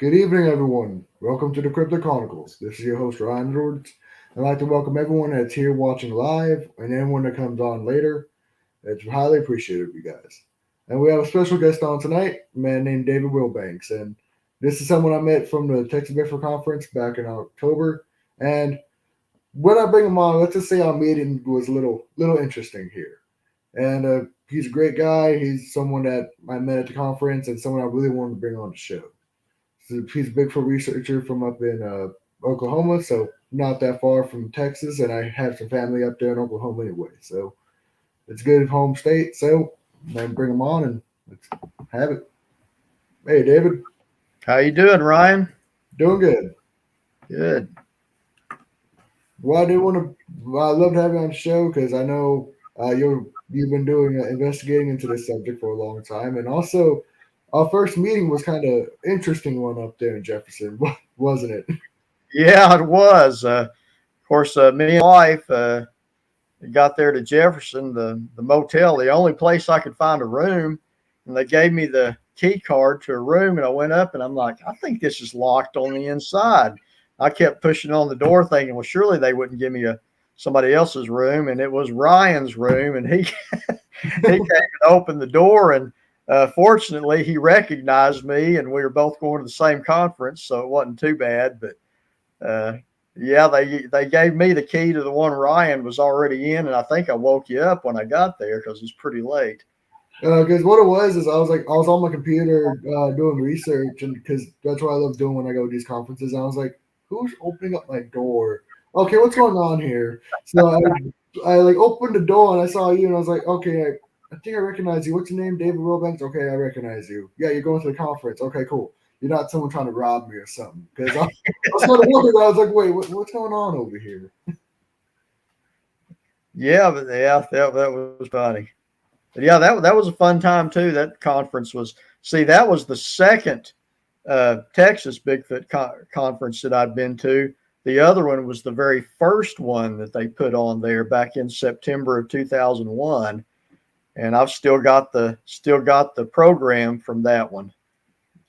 Good evening, everyone. Welcome to the Cryptid Chronicles. This is your host, Ryan Edwards. I'd like to welcome everyone that's here watching live and anyone that comes on later. It's highly appreciated, you guys. And we have a special guest on tonight, a man named David Wilbanks. And this is someone I met from the Texas Bigfoot Conference back in October. And when I bring him on, let's just say our meeting was a little interesting here. And he's a great guy. He's someone that I met at the conference and someone I really wanted to bring on the show. So he's a Bigfoot researcher from up in Oklahoma, so not that far from Texas, and I have some family up there in Oklahoma anyway. So it's good home state. So then bring him on and let's have it. Hey, David. How you doing, Ryan? Doing good. Good. Well, I love to have you on the show because I know you've been doing investigating into this subject for a long time, and also our first meeting was kind of interesting one up there in Jefferson, wasn't it? Yeah, it was. Of course, me and my wife got there to Jefferson, the motel, the only place I could find a room, and they gave me the key card to a room, and I went up, and I'm like, I think this is locked on the inside. I kept pushing on the door, thinking, well, surely they wouldn't give me somebody else's room, and it was Ryan's room, and he he came and opened the door, and fortunately, he recognized me, and we were both going to the same conference, so it wasn't too bad. But yeah, they gave me the key to the one Ryan was already in, and I think I woke you up when I got there because it was pretty late. Because what it was is I was on my computer doing research, and because that's what I love doing when I go to these conferences. And I was like, who's opening up my door? Okay, what's going on here? So I like opened the door and I saw you, and I was like, okay, I think I recognize you. What's your name? David Wilbanks? Okay, I recognize you. Yeah, you're going to the conference. Okay, cool. You're not someone trying to rob me or something. Because I was kind of wondering. I was like, wait, what's going on over here? Yeah, but yeah, that was funny. But yeah, that was a fun time too. That conference was. See, that was the second Texas Bigfoot conference that I'd been to. The other one was the very first one that they put on there back in September of 2001. And I've still got the program from that one.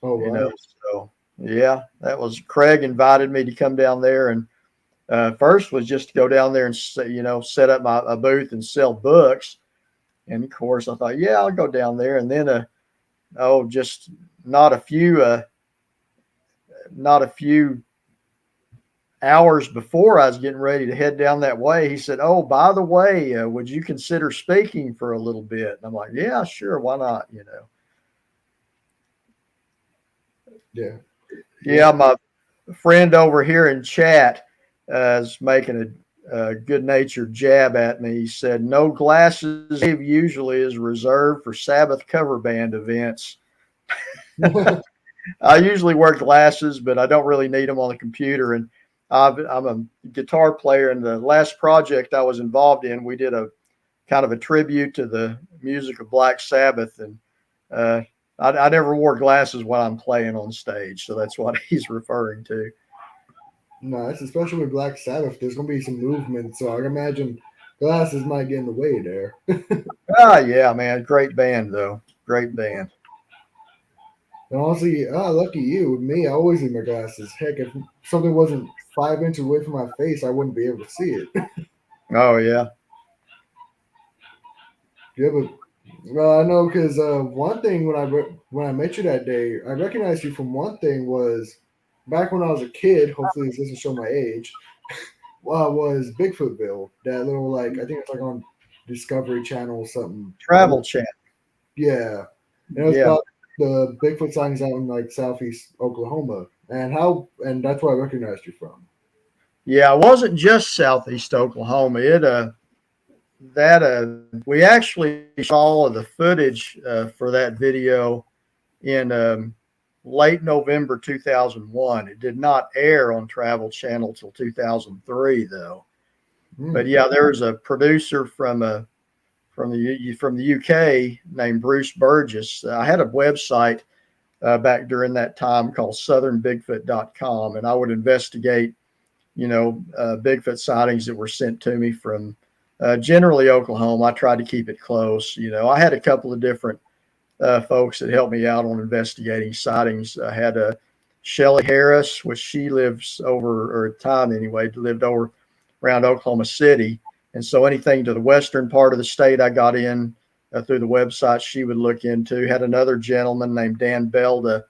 Oh, wow. So yeah, that was Craig invited me to come down there, and first was just to go down there and set up a booth and sell books. And of course, I thought, yeah, I'll go down there. And then just not a few hours before I was getting ready to head down that way, he said, oh, by the way, would you consider speaking for a little bit? And I'm like, yeah, sure. Why not? Yeah. Yeah. My friend over here in chat is making a good-natured jab at me. He said, no glasses usually is reserved for Sabbath cover band events. I usually wear glasses, but I don't really need them on the computer. And I'm a guitar player, and the last project I was involved in, we did a kind of a tribute to the music of Black Sabbath, and I never wore glasses while I'm playing on stage, so that's what he's referring to. No, it's especially with Black Sabbath. There's gonna be some movement, so I can imagine glasses might get in the way there. Yeah, man, great band though, great band. And honestly, lucky you. With me, I always need my glasses. Heck, if something wasn't 5 inches away from my face, I wouldn't be able to see it. Oh yeah. Yeah, but I know because one thing when I met you that day, I recognized you from one thing was back when I was a kid. Hopefully, this doesn't show my age. Was Bigfootville that little like I think it's like on Discovery Channel or something. Travel Channel. Yeah, and it was about the Bigfoot sightings out in like southeast Oklahoma, and that's where I recognized you from. Yeah, it wasn't just southeast Oklahoma. We actually saw all of the footage for that video in late November 2001. It did not air on Travel Channel till 2003, though. But yeah, there was a producer from the UK named Bruce Burgess. I had a website back during that time called southernbigfoot.com, and I would investigate, Bigfoot sightings that were sent to me from generally Oklahoma. I tried to keep it close. I had a couple of different folks that helped me out on investigating sightings. I had Shelley Harris, which she lives over, or at the time anyway, lived over around Oklahoma City. And so anything to the western part of the state, I got in through the website she would look into. Had another gentleman named Dan Belda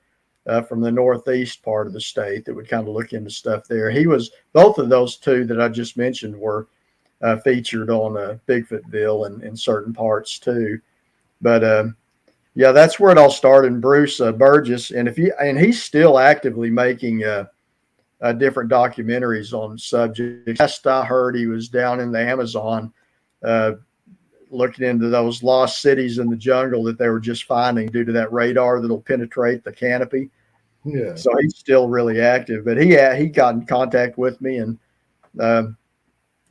from the northeast part of the state that would kind of look into stuff there. He was, both of those two that I just mentioned were featured on Bigfootville and in certain parts too. But yeah, that's where it all started. And Bruce Burgess, and he's still actively making different documentaries on subjects. Last I heard, he was down in the Amazon looking into those lost cities in the jungle that they were just finding due to that radar that'll penetrate the canopy. Yeah. So he's still really active. But he got in contact with me and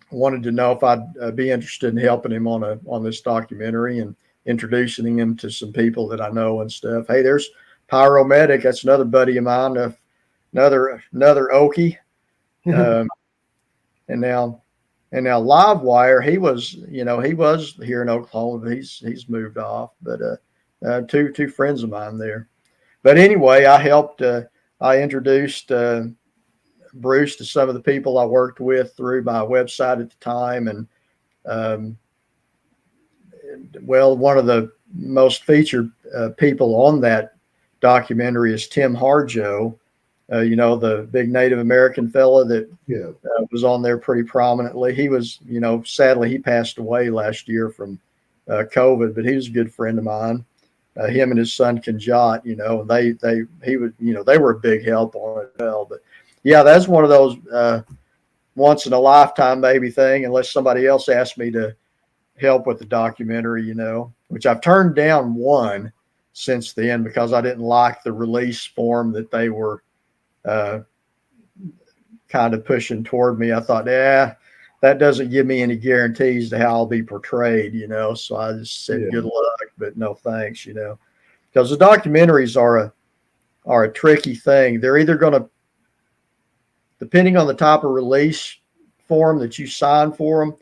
wanted to know if I'd be interested in helping him on this documentary and introducing him to some people that I know and stuff. Hey, there's Pyromedic. That's another buddy of mine, another Okie. And now Livewire, he was here in Oklahoma, but he's moved off. But two friends of mine there. But anyway, I introduced Bruce to some of the people I worked with through my website at the time. And well, one of the most featured people on that documentary is Tim Harjo, the big Native American fella that was on there pretty prominently. He was, sadly, he passed away last year from COVID, but he was a good friend of mine. Him and his son Kanjat, they were a big help on it as well. But yeah, that's one of those once in a lifetime maybe thing, unless somebody else asked me to help with the documentary, which I've turned down one since then because I didn't like the release form that they were kind of pushing toward me. I thought, that doesn't give me any guarantees to how I'll be portrayed, so I just said good luck, but no thanks, because the documentaries are a tricky thing. They're either going to, depending on the type of release form that you sign for them,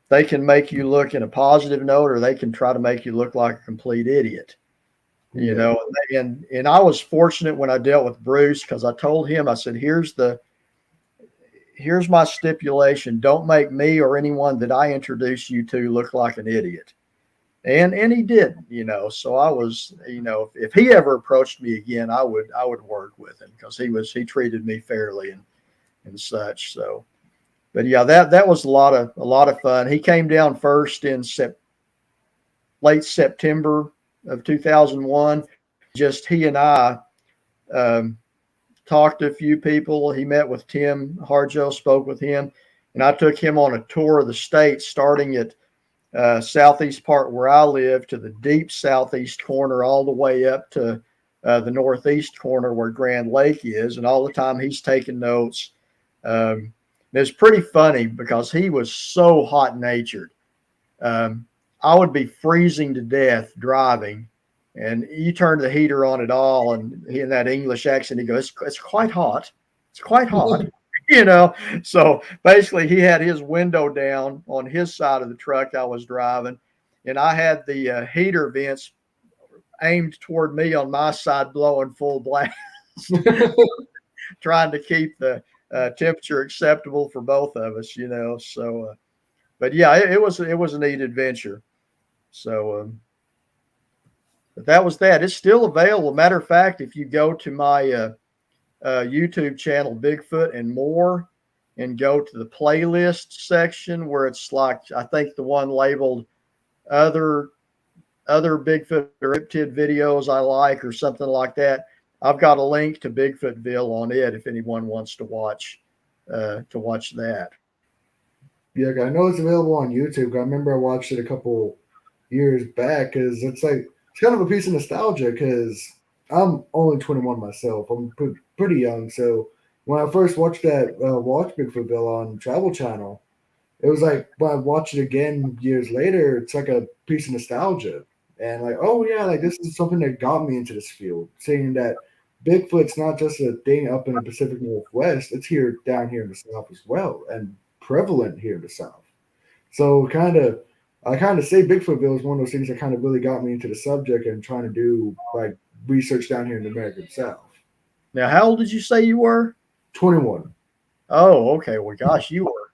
they can make you look in a positive note, or they can try to make you look like a complete idiot, and I was fortunate when I dealt with Bruce, because I told him, I said, here's my stipulation. Don't make me or anyone that I introduce you to look like an idiot. And he did, so I was, if he ever approached me again, I would work with him because he treated me fairly and such. So, but yeah, that was a lot of fun. He came down first in late September of 2001. Just he and I talked to a few people. He met with Tim Harjo, spoke with him, and I took him on a tour of the state, starting at southeast part where I live to the deep southeast corner, all the way up to the northeast corner where Grand Lake is. And all the time he's taking notes. It's pretty funny because he was so hot-natured. I would be freezing to death driving, and you turn the heater on at all, and he in that English accent, he goes, it's quite hot. It's quite hot. So basically he had his window down on his side of the truck I was driving, and I had the heater vents aimed toward me on my side, blowing full blast, trying to keep the temperature acceptable for both of us, so, but yeah, it was a neat adventure. So, but that was that. It's still available. Matter of fact, if you go to my YouTube channel, Bigfoot and More, and go to the playlist section where it's like, I think the one labeled other Bigfoot or cryptid videos I like, or something like that. I've got a link to Bigfootville on it if anyone wants to watch that. Yeah, I know it's available on YouTube. I remember I watched it a couple years back because it's kind of a piece of nostalgia because I'm only 21 myself. I'm pretty young. So when I first watched Bigfootville on Travel Channel, it was like, when I watched it again years later, it's like a piece of nostalgia. And like, oh yeah, like this is something that got me into this field, saying that Bigfoot's not just a thing up in the Pacific Northwest, it's here down here in the South as well, and prevalent here in the South. So I kind of say Bigfootville is one of those things that kind of really got me into the subject and trying to do like research down here in the American South. Now, how old did you say you were? 21. Oh, okay. Well, gosh, you were.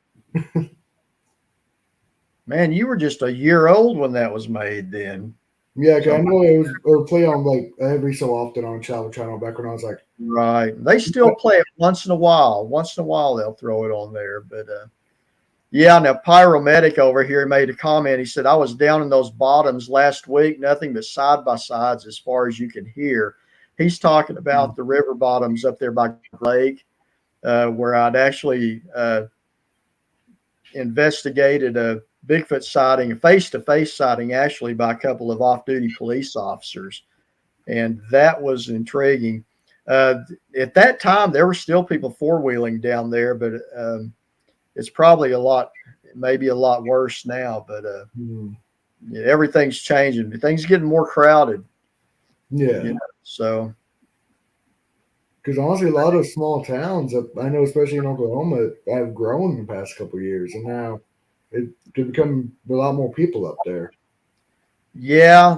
Man, you were just a year old when that was made then. Yeah, cause I know it would play on like every so often on Travel Channel back when I was like, right. They still play it once in a while. Once in a while, they'll throw it on there. But yeah, now Pyromedic over here made a comment. He said, I was down in those bottoms last week, nothing but side by sides as far as you can hear. He's talking about the river bottoms up there by Lake, where I'd actually investigated a Bigfoot sighting, a face-to-face sighting, actually by a couple of off-duty police officers, and that was intriguing. At that time, there were still people four-wheeling down there, but it's probably maybe a lot worse now. But yeah, everything's changing. Things are getting more crowded. yeah. You know, so. Because honestly, a lot of small towns, I know, especially in Oklahoma, have grown in the past couple of years, and now it could become a lot more people up there. Yeah,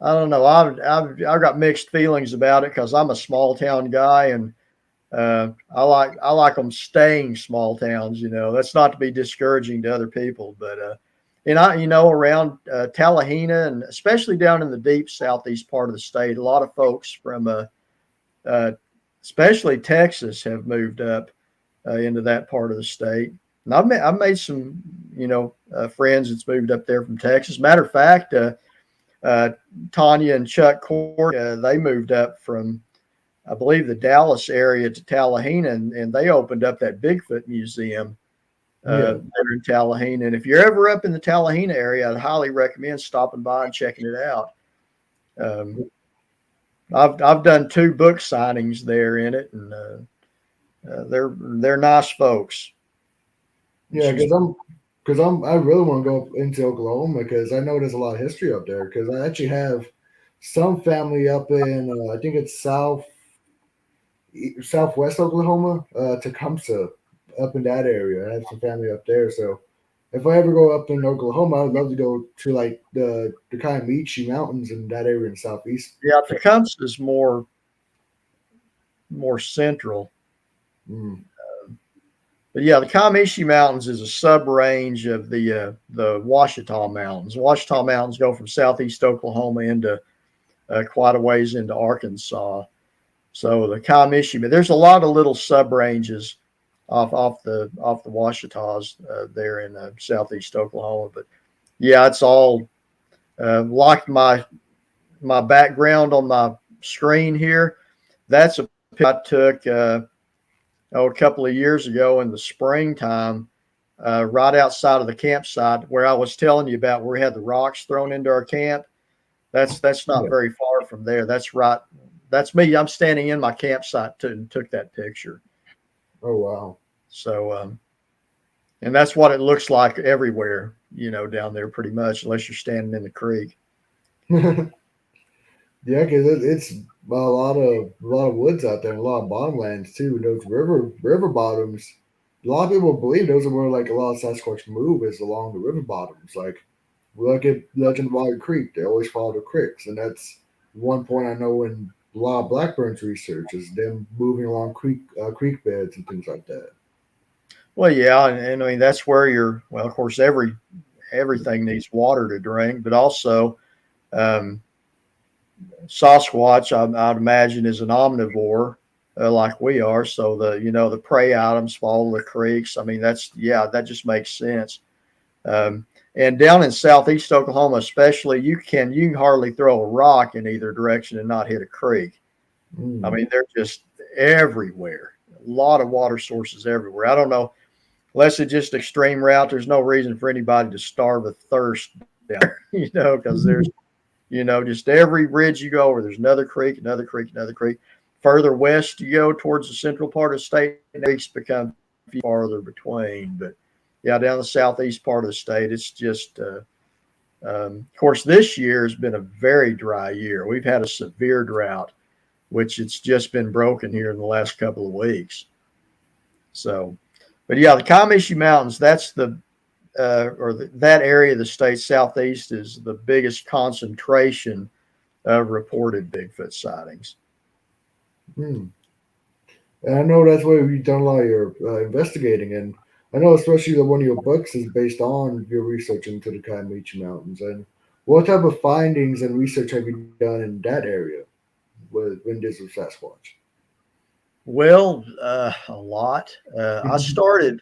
I don't know. I've got mixed feelings about it because I'm a small town guy, and I like them staying small towns. That's not to be discouraging to other people, but around Tallahena, and especially down in the deep southeast part of the state, a lot of folks from especially Texas have moved up into that part of the state. And I've made some friends that's moved up there from Texas. Matter of fact, Tanya and Chuck Court, they moved up from, I believe, the Dallas area to Tallahena, and they opened up that Bigfoot museum there in Tallahena. And if you're ever up in the Tallahena area, I'd highly recommend stopping by and checking it out. I've done 2 book signings there in it, and they're nice folks. Yeah, because I really want to go into Oklahoma because I know there's a lot of history up there. Because I actually have some family up in I think it's southwest Oklahoma, Tecumseh, up in that area. I have some family up there, so if I ever go up in Oklahoma, I'd love to go to like the Kiamichi Mountains in that area in southeast. Yeah, Tecumseh is more central. But yeah, the Kiamichi Mountains is a sub-range of the Ouachita Mountains. Ouachita Mountains go from southeast Oklahoma into quite a ways into Arkansas. So the Kiamichi, but there's a lot of little sub-ranges off the Ouachitas there in southeast Oklahoma. But yeah, it's all like my background on my screen here. That's a picture I took a couple of years ago in the springtime, right outside of the campsite where I was telling you about, where we had the rocks thrown into our camp. That's not very far from there. That's right. That's me. I'm standing in my campsite and took that picture. Oh, wow. So, and that's what it looks like everywhere, down there pretty much, unless you're standing in the creek. Yeah, because it's a lot of woods out there and a lot of bottomlands too. And those river bottoms, a lot of people believe those are where like a lot of Sasquatch move is along the river bottoms. Like look at Legend of Wild Creek, they always follow the creeks, and that's one point I know in a lot of Blackburn's research is them moving along creek beds and things like that. Well, yeah, and I mean that's where of course everything needs water to drink, but also Sasquatch, I'd imagine, is an omnivore like we are. So the prey items follow the creeks. I mean, that just makes sense. And down in southeast Oklahoma, especially, you can hardly throw a rock in either direction and not hit a creek. I mean, they're just everywhere. A lot of water sources everywhere. I don't know, unless it's just extreme route. There's no reason for anybody to starve of thirst down there, because there's just every ridge you go over, there's another creek, another creek, another creek. Further west you go towards the central part of the state, creeks become farther between. But yeah, down the southeast part of the state, it's just, of course, this year has been a very dry year. We've had a severe drought, which it's just been broken here in the last couple of weeks. So, but yeah, the Kiamichi Mountains, that's that area of the state southeast is the biggest concentration reported Bigfoot sightings. Hmm. And I know that's why you've done a lot of your investigating, and I know especially that one of your books is based on your research into the Kiamichi Mountains. And what type of findings and research have you done in that area with Windows of Sasquatch? Well, a lot. I started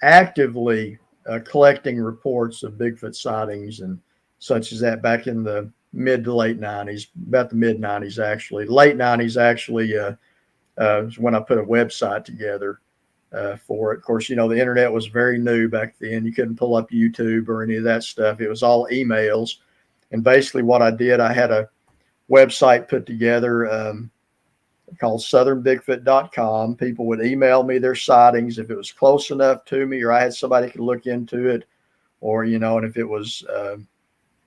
actively collecting reports of Bigfoot sightings and such as that back in the mid to late 90s, about the mid 90s, actually. Late 90s, actually, is when I put a website together for it. Of course, the internet was very new back then. You couldn't pull up YouTube or any of that stuff. It was all emails. And basically, what I did, I had a website put together called southernbigfoot.com. People would email me their sightings if it was close enough to me, or I had somebody could look into it, or, and if it was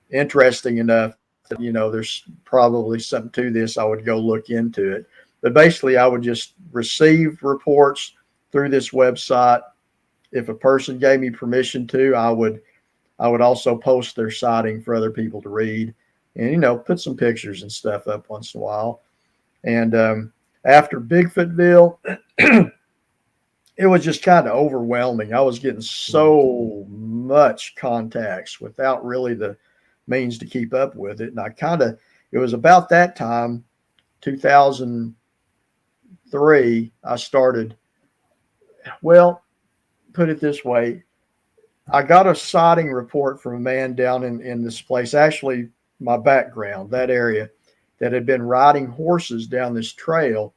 interesting enough that, there's probably something to this, I would go look into it. But basically, I would just receive reports through this website. If a person gave me permission to, I would also post their sighting for other people to read, and put some pictures and stuff up once in a while. And after Bigfootville, it was just kind of overwhelming. I was getting so much contacts without really the means to keep up with it. And it was about that time, 2003, I started, well, put it this way. I got a sighting report from a man down in this place, actually my background, that area, that had been riding horses down this trail,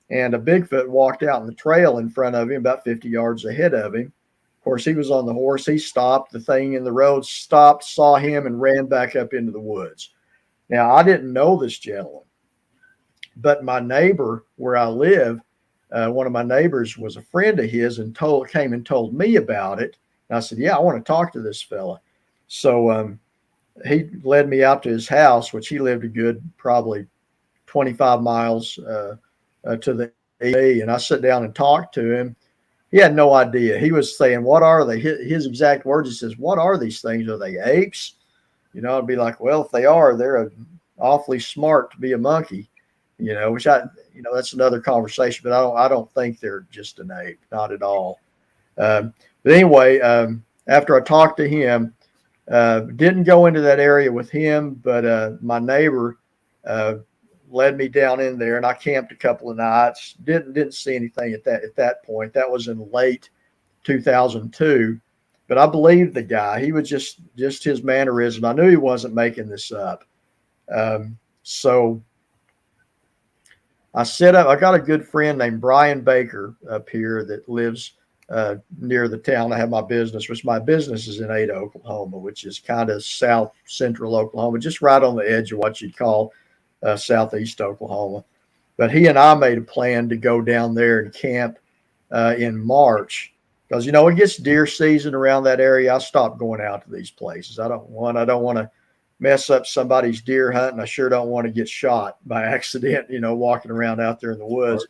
and a Bigfoot walked out in the trail in front of him, about 50 yards ahead of him. Of course, he was on the horse. He stopped. The thing in the road stopped, saw him, and ran back up into the woods. Now, I didn't know this gentleman, but my neighbor where I live, one of my neighbors was a friend of his and came and told me about it. And I said, yeah, I want to talk to this fella. So he led me out to his house, which he lived a good probably 25 miles to the east. And I sat down and talked to him. He had no idea. He was saying, what are they? His exact words, he says, what are these things? Are they apes? I'd be like, well, if they are, they're awfully smart to be a monkey, which that's another conversation, but I don't think they're just an ape, not at all. But anyway, after I talked to him, didn't go into that area with him, but my neighbor led me down in there, and I camped a couple of nights. Didn't see anything at that point. That was in late 2002. But I believed the guy. He was just his mannerism. I knew he wasn't making this up. So I set up. I got a good friend named Brian Baker up here that lives near the town I have my business, which my business is in Ada, Oklahoma, which is kind of south central Oklahoma, just right on the edge of what you'd call southeast Oklahoma. But he and I made a plan to go down there and camp in March, because it gets deer season around that area. I stopped going out to these places. I don't want to mess up somebody's deer hunt, and I sure don't want to get shot by accident, walking around out there in the woods.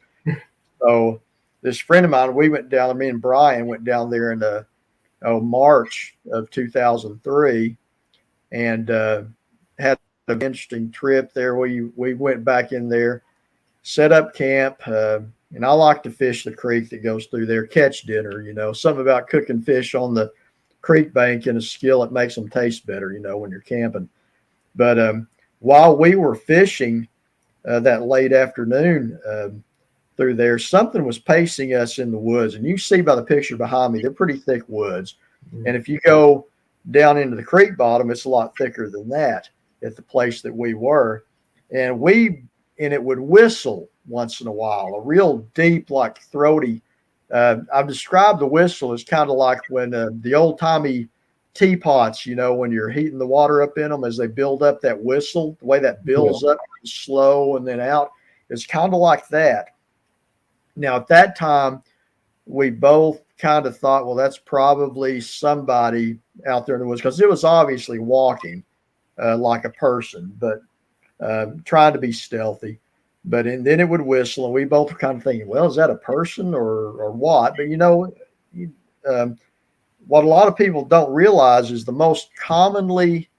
So this friend of mine, we went down, me and Brian went down there in March of 2003, and had an interesting trip there. We went back in there, set up camp, and I like to fish the creek that goes through there, catch dinner. Something about cooking fish on the creek bank in a skillet makes them taste better, when you're camping. But while we were fishing that late afternoon through there, something was pacing us in the woods. And you see by the picture behind me, they're pretty thick woods. Mm-hmm. And if you go down into the creek bottom, it's a lot thicker than that at the place that we were. And it would whistle once in a while, a real deep, like throaty. I've described the whistle as kind of like when the old timey teapots, when you're heating the water up in them, as they build up, that whistle, the way that builds up slow and then out, it's kind of like that. Now, at that time, we both kind of thought, well, that's probably somebody out there in the woods, because it was obviously walking like a person, but trying to be stealthy. But then it would whistle, and we both were kind of thinking, well, is that a person or what? But what a lot of people don't realize is the most commonly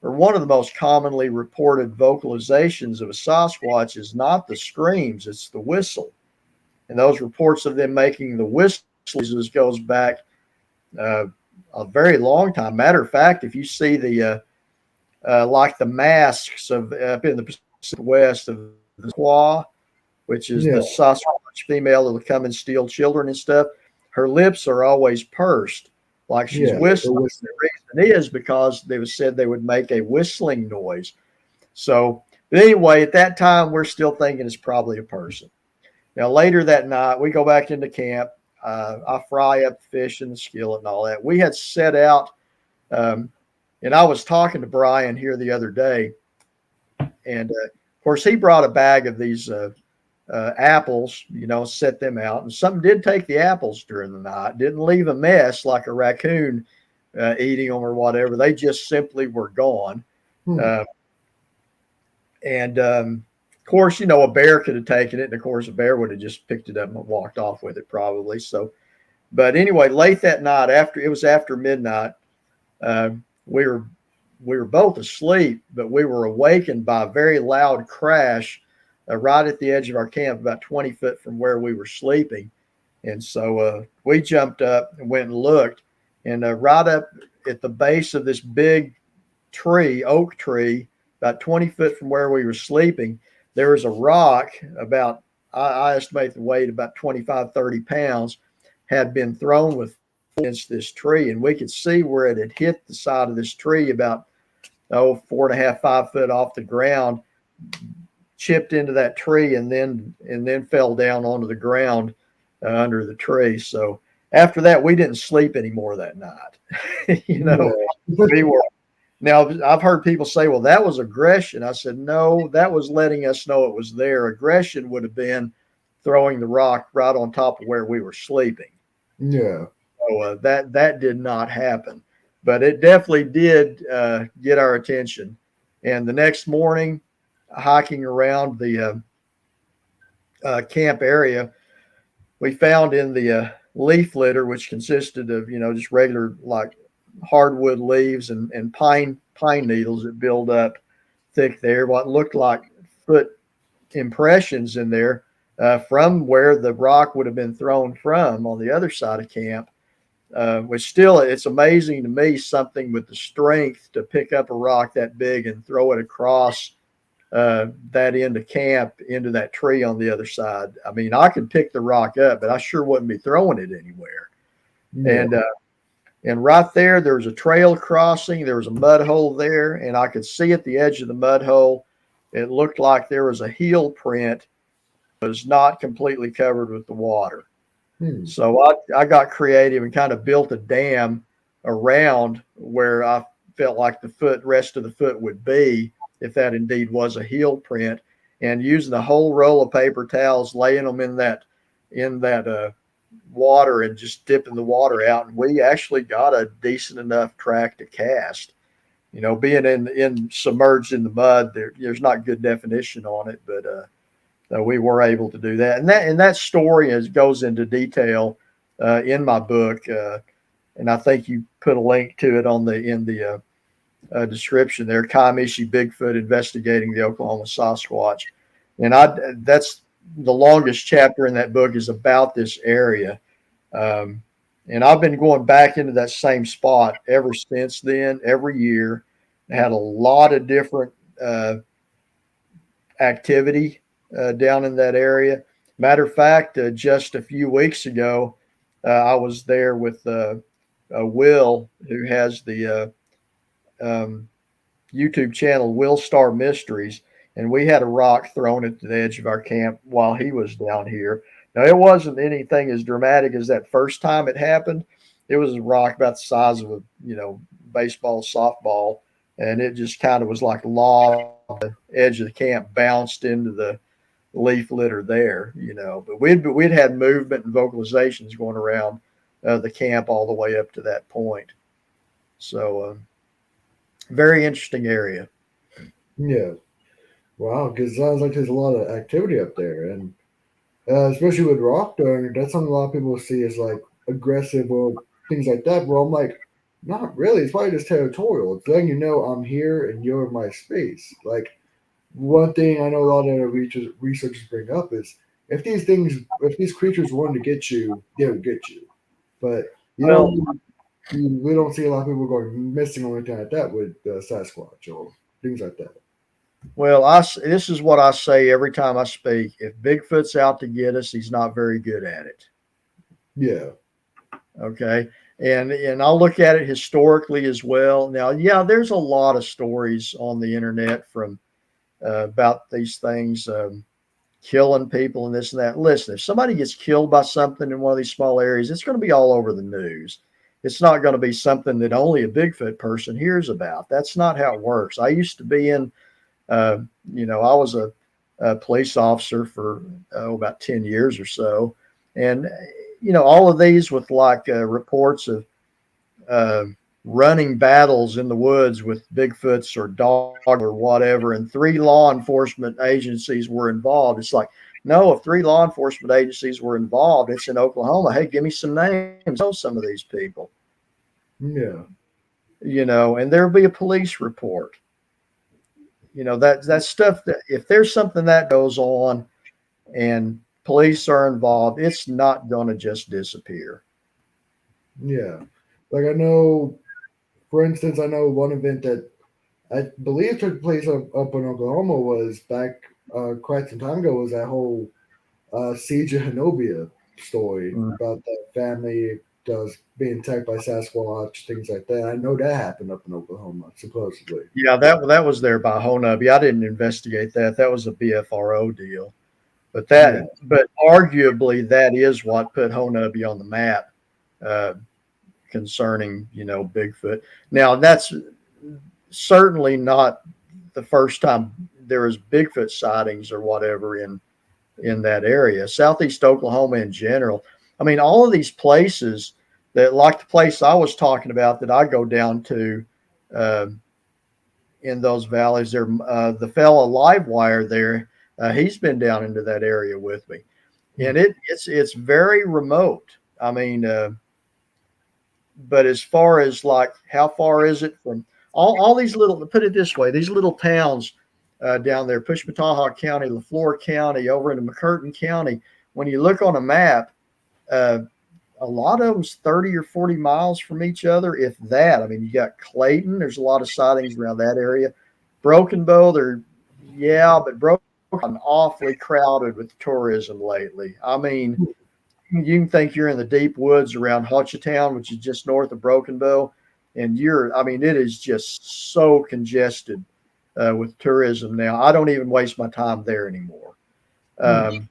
or one of the most commonly reported vocalizations of a Sasquatch is not the screams, it's the whistle. And those reports of them making the whistles goes back a very long time. Matter of fact, if you see the like the masks of up in the Pacific West of the Squaw, which is the Sasquatch female that will come and steal children and stuff, her lips are always pursed, like she's whistling. The reason is because they was said they would make a whistling noise. So, but anyway, at that time, we're still thinking it's probably a person. Now, later that night, we go back into camp. I fry up fish in the skillet and all that. We had set out, and I was talking to Brian here the other day, and of course, he brought a bag of these apples, set them out, and something did take the apples during the night. Didn't leave a mess like a raccoon eating them or whatever. They just simply were gone. Of course, a bear could have taken it, and of course, a bear would have just picked it up and walked off with it probably. So, but anyway, late that night, after midnight, we were both asleep, but we were awakened by a very loud crash right at the edge of our camp, about 20 foot from where we were sleeping. And so we jumped up and went and looked, and right up at the base of this big tree, oak tree, about 20 foot from where we were sleeping, there was a rock about, I estimate the weight about 25, 30 pounds, had been thrown with against this tree. And we could see where it had hit the side of this tree about, 4.5, 5 foot off the ground, chipped into that tree, and then fell down onto the ground under the tree. So after that, we didn't sleep anymore that night. We were. Now, I've heard people say, well, that was aggression. I said, no, that was letting us know it was there. Aggression would have been throwing the rock right on top of where we were sleeping. Yeah. So that did not happen. But it definitely did get our attention. And the next morning, hiking around the camp area, we found in the leaf litter, which consisted of, just regular like hardwood leaves and pine needles that build up thick there, what looked like foot impressions in there from where the rock would have been thrown from on the other side of camp, which still, it's amazing to me, something with the strength to pick up a rock that big and throw it across that end of camp into that tree on the other side. I mean, I could pick the rock up, but I sure wouldn't be throwing it anywhere. Yeah. And right there was a trail crossing. There was a mud hole there, and I could see at the edge of the mud hole, it looked like there was a heel print that was not completely covered with the water. So I got creative and kind of built a dam around where I felt like the rest of the foot would be, if that indeed was a heel print, and using a whole roll of paper towels, laying them in that water and just dipping the water out. And we actually got a decent enough track to cast. Being in submerged in the mud, there's not good definition on it, but we were able to do that. And that story goes into detail in my book, and I think you put a link to it in the description there. Kiamichi Bigfoot investigating the Oklahoma Sasquatch, and that's the longest chapter in that book is about this area. And I've been going back into that same spot ever since then, every year. I had a lot of different activity down in that area. Matter of fact, just a few weeks ago, I was there with Will, who has the YouTube channel Will Star Mysteries, and we had a rock thrown at the edge of our camp while he was down here. Now, it wasn't anything as dramatic as that first time it happened. It was a rock about the size of a baseball, softball, and it just kind of was like lob on the edge of the camp, bounced into the leaf litter there, But we'd had movement and vocalizations going around the camp all the way up to that point. So, very interesting area. Yeah. Wow, because it sounds like there's a lot of activity up there, and especially with rock throwing, that's something a lot of people see as like aggressive or things like that. Well, I'm like, Not really. It's probably just territorial. It's letting you know I'm here and you're in my space. Like one thing I know a lot of researchers bring up is if these creatures wanted to get you, they would get you. But you Well, don't, we don't see a lot of people going missing or anything like that with Sasquatch or things like that. well, this is what I say every time I speak. If Bigfoot's out to get us, he's not very good at it. Yeah, Okay. And I'll look at it historically as well. Now, yeah, there's a lot of stories on the internet from about these things killing people and this and that. Listen, if somebody gets killed by something in one of these small areas, it's going to be all over the news. It's not going to be something that only a Bigfoot person hears about. That's not how it works. I used to be in, uh, I was a police officer for about 10 years or so. And, all of these with like reports of uh, running battles in the woods with Bigfoots or dog or whatever, and 3 law enforcement agencies were involved. It's like, no, if 3 law enforcement agencies were involved, it's in Oklahoma. Hey, give me some names. Know some of these people, yeah, and there'll be a police report. That stuff that if there's something that goes on and police are involved, it's not going to just disappear. yeah. Like I know, for instance, I know one event that I believe took place up in Oklahoma was back quite some time ago. Was that whole Siege of Hanobia story Mm. about that family does being attacked by Sasquatch, things like that. I know that happened up in Oklahoma, supposedly. Yeah, that was there by Honubi. I didn't investigate that. That was a BFRO deal. Yeah, But arguably that is what put Honubi on the map uh, concerning, Bigfoot. Now that's certainly not the first time there was Bigfoot sightings or whatever in that area. Southeast Oklahoma in general. I mean, all of these places that, like the place I was talking about that I go down to uh, in those valleys, there, the fella Livewire there, he's been down into that area with me, and it's very remote. I mean, but as far as like how far is it from all these little, put it this way, these little towns down there, Pushmataha County, LaFleur County, over into McCurtain County, when you look on a map, uh, a lot of them's 30 or 40 miles from each other, if that. I mean, you got Clayton, there's a lot of sightings around that area. Broken Bow, but Broken Bow's awfully crowded with tourism lately. I mean, you can think you're in the deep woods around Hochatown, which is just north of Broken Bow, and it is just so congested with tourism now. I don't even waste my time there anymore. Um,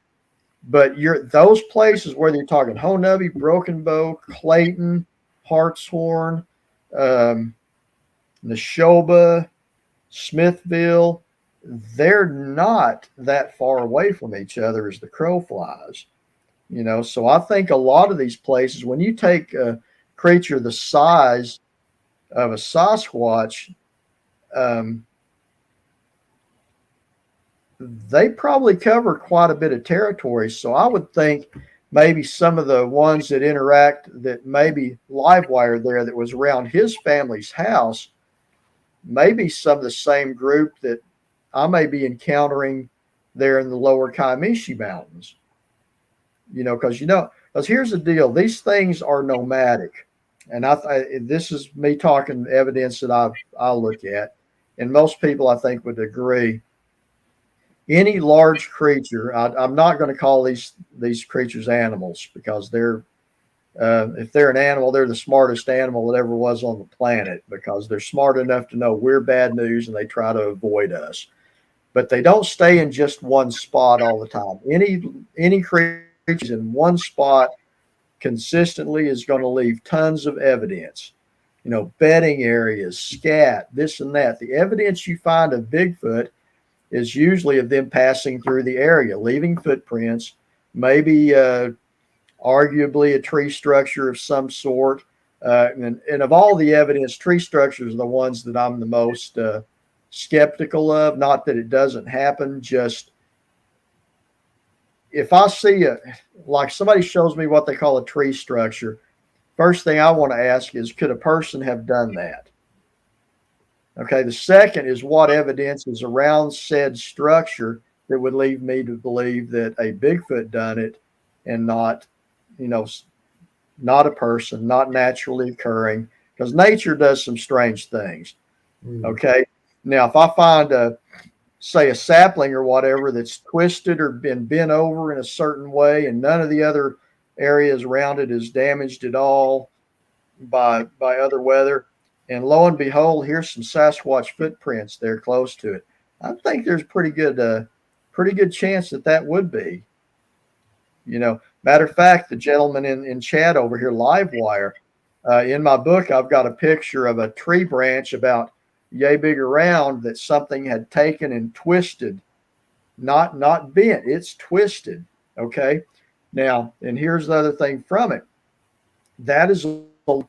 but those places where you're talking Honubi, Broken Bow, Clayton, Hartshorn, um, Neshoba, Smithville, they're not that far away from each other as the crow flies. So I think a lot of these places, when you take a creature the size of a Sasquatch, um, they probably cover quite a bit of territory. So I would think maybe some of the ones that interact, that maybe Livewire there that was around his family's house, maybe some of the same group that I may be encountering there in the lower Kiamichi Mountains. Because here's the deal: these things are nomadic, and this is me talking evidence that I look at, and most people I think would agree. Any large creature, I'm not going to call these creatures animals, because if they're an animal, they're the smartest animal that ever was on the planet, because they're smart enough to know we're bad news and they try to avoid us. But they don't stay in just one spot all the time. Any creature in one spot consistently is going to leave tons of evidence. Bedding areas, scat, this and that. The evidence you find of Bigfoot is usually of them passing through the area, leaving footprints, maybe arguably a tree structure of some sort. And of all the evidence, tree structures are the ones that I'm the most skeptical of. Not that it doesn't happen, just if I see like somebody shows me what they call a tree structure, first thing I want to ask is, could a person have done that? Okay. The second is, what evidence is around said structure that would lead me to believe that a Bigfoot done it and not, you know, not a person, not naturally occurring, because nature does some strange things. Okay. Now, if I find say a sapling or whatever that's twisted or been bent over in a certain way, and none of the other areas around it is damaged at all by other weather, and lo and behold, here's some Sasquatch footprints there close to it, I think there's pretty good chance that that would be. Matter of fact, the gentleman in chat over here, Livewire, in my book, I've got a picture of a tree branch about yay big around that something had taken and twisted, not bent, it's twisted. Okay. Now, and here's the other thing from it. That's about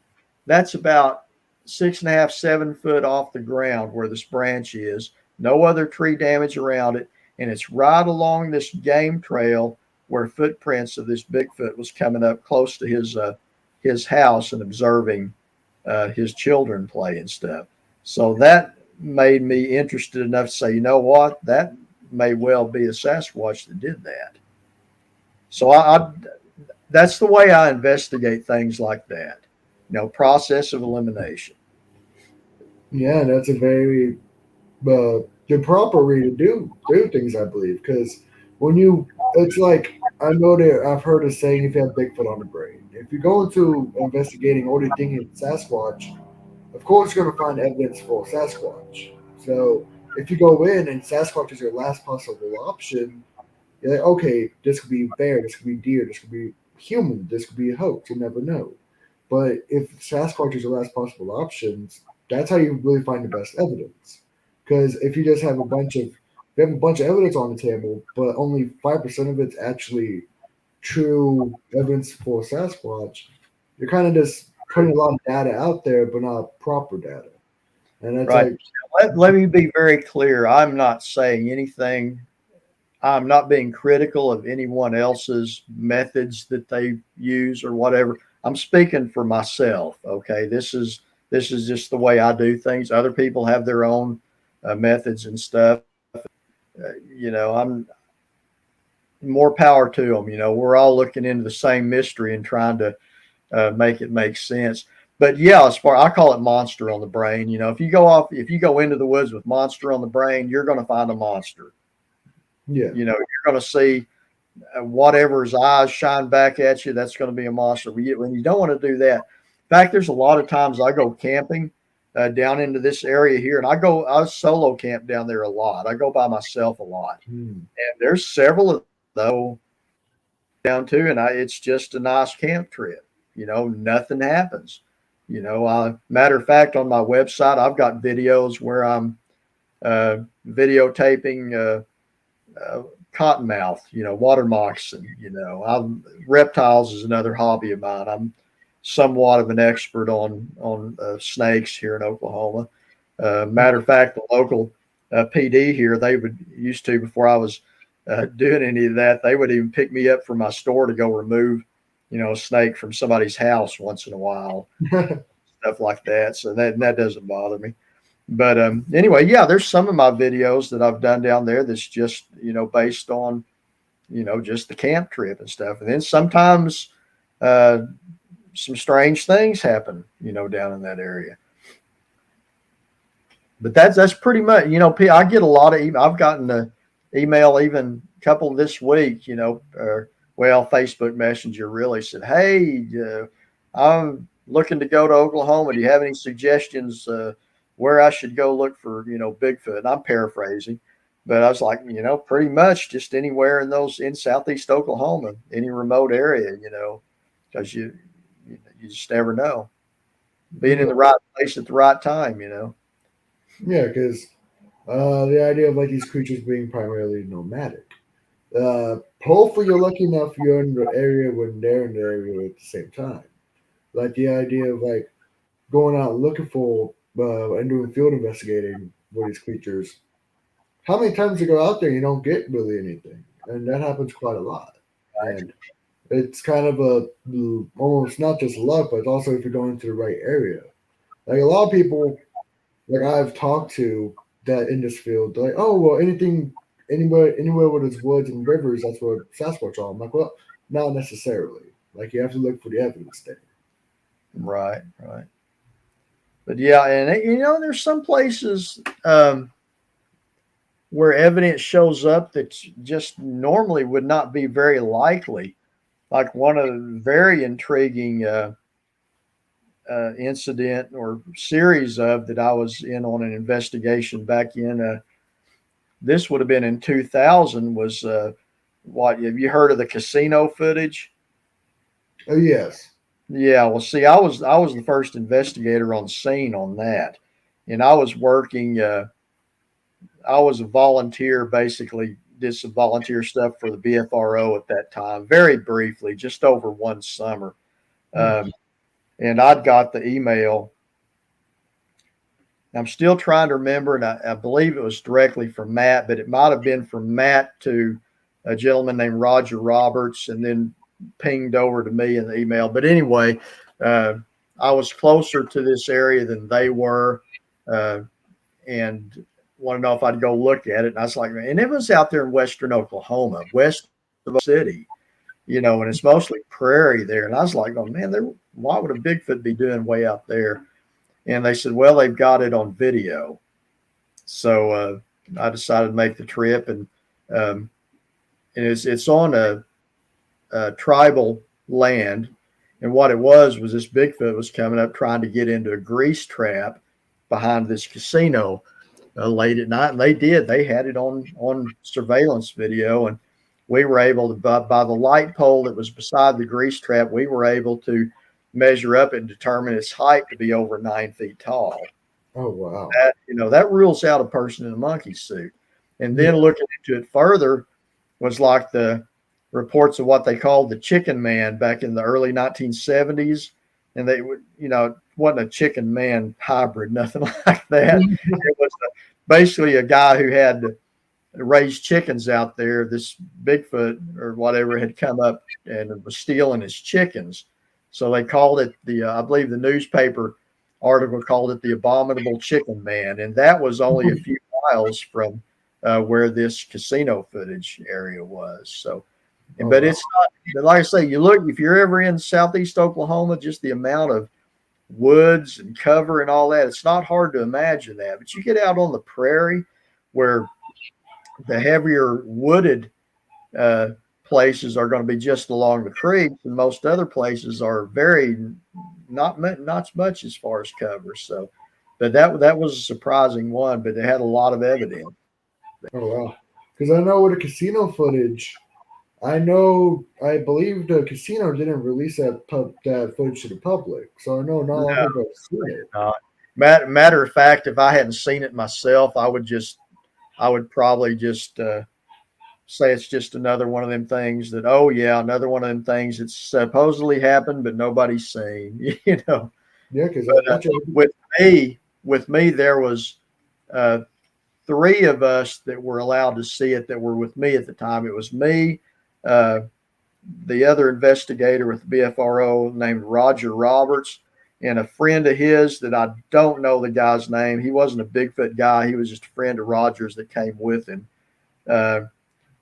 6.5, 7 foot off the ground where this branch is. No other tree damage around it. And it's right along this game trail where footprints of this Bigfoot was coming up close to his house and observing his children play and stuff. So that made me interested enough to say, you know what, that may well be a Sasquatch that did that. So that's the way I investigate things like that. Process of elimination. Yeah, that's a very the proper way to do things, I believe, because it's like, I know that I've heard a saying, if you have Bigfoot on the brain, if you go into investigating only thinking Sasquatch, of course you're going to find evidence for Sasquatch. So if you go in and Sasquatch is your last possible option, you're like, okay, this could be bear, this could be deer, this could be human, this could be a hoax. You never know. But if Sasquatch is your last possible options, that's how you really find the best evidence. Because if you just have a bunch of evidence on the table, but only 5% of it's actually true evidence for Sasquatch, you're kind of just putting a lot of data out there, but not proper data. And that's right. like, Let me be very clear. I'm not saying anything. I'm not being critical of anyone else's methods that they use or whatever. I'm speaking for myself. Okay. This is just the way I do things. Other people have their own methods and stuff. I'm more power to them. We're all looking into the same mystery and trying to make it make sense. But yeah, I call it monster on the brain. If you go into the woods with monster on the brain, you're going to find a monster. yeah, You're going to see whatever's eyes shine back at you. That's going to be a monster. When you don't want to do that. In fact, there's a lot of times I go camping down into this area here, and I solo camp down there a lot. I go by myself a lot, and there's several of those down to, and it's just a nice camp trip. Nothing happens. Matter of fact, on my website, I've got videos where I'm videotaping cottonmouth, water moccasin. Reptiles is another hobby of mine. I'm somewhat of an expert on snakes here in Oklahoma. Matter of fact, the local PD here, they would used to, before I was doing any of that, they would even pick me up from my store to go remove, a snake from somebody's house once in a while, stuff like that. So that doesn't bother me. But anyway, yeah, there's some of my videos that I've done down there that's just, based on, just the camp trip and stuff. And then sometimes some strange things happen, down in that area. But that's pretty much, I get a lot of email. I've gotten an email even a couple this week, Facebook Messenger really said, hey, I'm looking to go to Oklahoma. Do you have any suggestions where I should go look for, Bigfoot? And I'm paraphrasing, but I was like, pretty much just anywhere in Southeast Oklahoma, any remote area, because you just never know. Being in the right place at the right time, Yeah, because the idea of like these creatures being primarily nomadic. Hopefully, you're lucky enough you're in the area when they're in the area at the same time. Like the idea of like going out looking for and doing field investigating for these creatures. How many times you go out there, you don't get really anything, and that happens quite a lot. Right. And it's kind of a almost not just luck, but also if you're going to the right area. Like a lot of people, like I've talked to that in this field, they're like, oh well, anything, anywhere where there's woods and rivers, that's what Sasquatch are. I'm like, well, not necessarily. Like you have to look for the evidence there. Right, right. But yeah, and there's some places where evidence shows up that just normally would not be very likely. Like one of the very intriguing incident or series of that I was in on an investigation back in. This would have been in 2000. Was what have you heard of the casino footage? Oh yes. Yeah, well, see, I was the first investigator on scene on that, and I was working. I was a volunteer, basically did some volunteer stuff for the BFRO at that time, very briefly, just over one summer. Um, and I'd got the email. I'm still trying to remember, and I believe it was directly from Matt, but it might have been from Matt to a gentleman named Roger Roberts, and then pinged over to me in the email. But anyway, uh, I was closer to this area than they were, uh, and wanted to know if I'd go look at it. And I was like, and it was out there in western Oklahoma, west of the city, and it's mostly prairie there. And I was like, oh man, why would a Bigfoot be doing way out there? And they said, well, they've got it on video. So I decided to make the trip, and it's on a tribal land. And what it was this Bigfoot was coming up trying to get into a grease trap behind this casino late at night, and they had it on surveillance video, and we were able to by the light pole that was beside the grease trap, we were able to measure up and determine its height to be over 9 feet tall. Oh wow. That rules out a person in a monkey suit. And then looking into it further was like the reports of what they called the chicken man back in the early 1970s, and they would it wasn't a chicken man hybrid, nothing like that. It was basically a guy who had raised chickens out there. This Bigfoot or whatever had come up and was stealing his chickens. So they called it I believe the newspaper article called it the abominable chicken man. And that was only a few miles from where this casino footage area was. So, but it's not, like I say, if you're ever in southeast Oklahoma, just the amount of woods and cover and all that, it's not hard to imagine that. But you get out on the prairie where the heavier wooded places are going to be just along the creek, and most other places are very not much as far as cover. So, but that was a surprising one, but it had a lot of evidence. Oh wow. Because I know with the casino footage, I believe the casino didn't release that footage to the public, so I know not a lot of people have seen it. Matter of fact, if I hadn't seen it myself, I would probably just say it's just another one of them things that, oh yeah, another one of them things that supposedly happened but nobody's seen. Yeah, because with me, there was 3 of us that were allowed to see it that were with me at the time. It was me, the other investigator with the BFRO named Roger Roberts, and a friend of his that I don't know the guy's name. He wasn't a Bigfoot guy. He was just a friend of Roger's that came with him.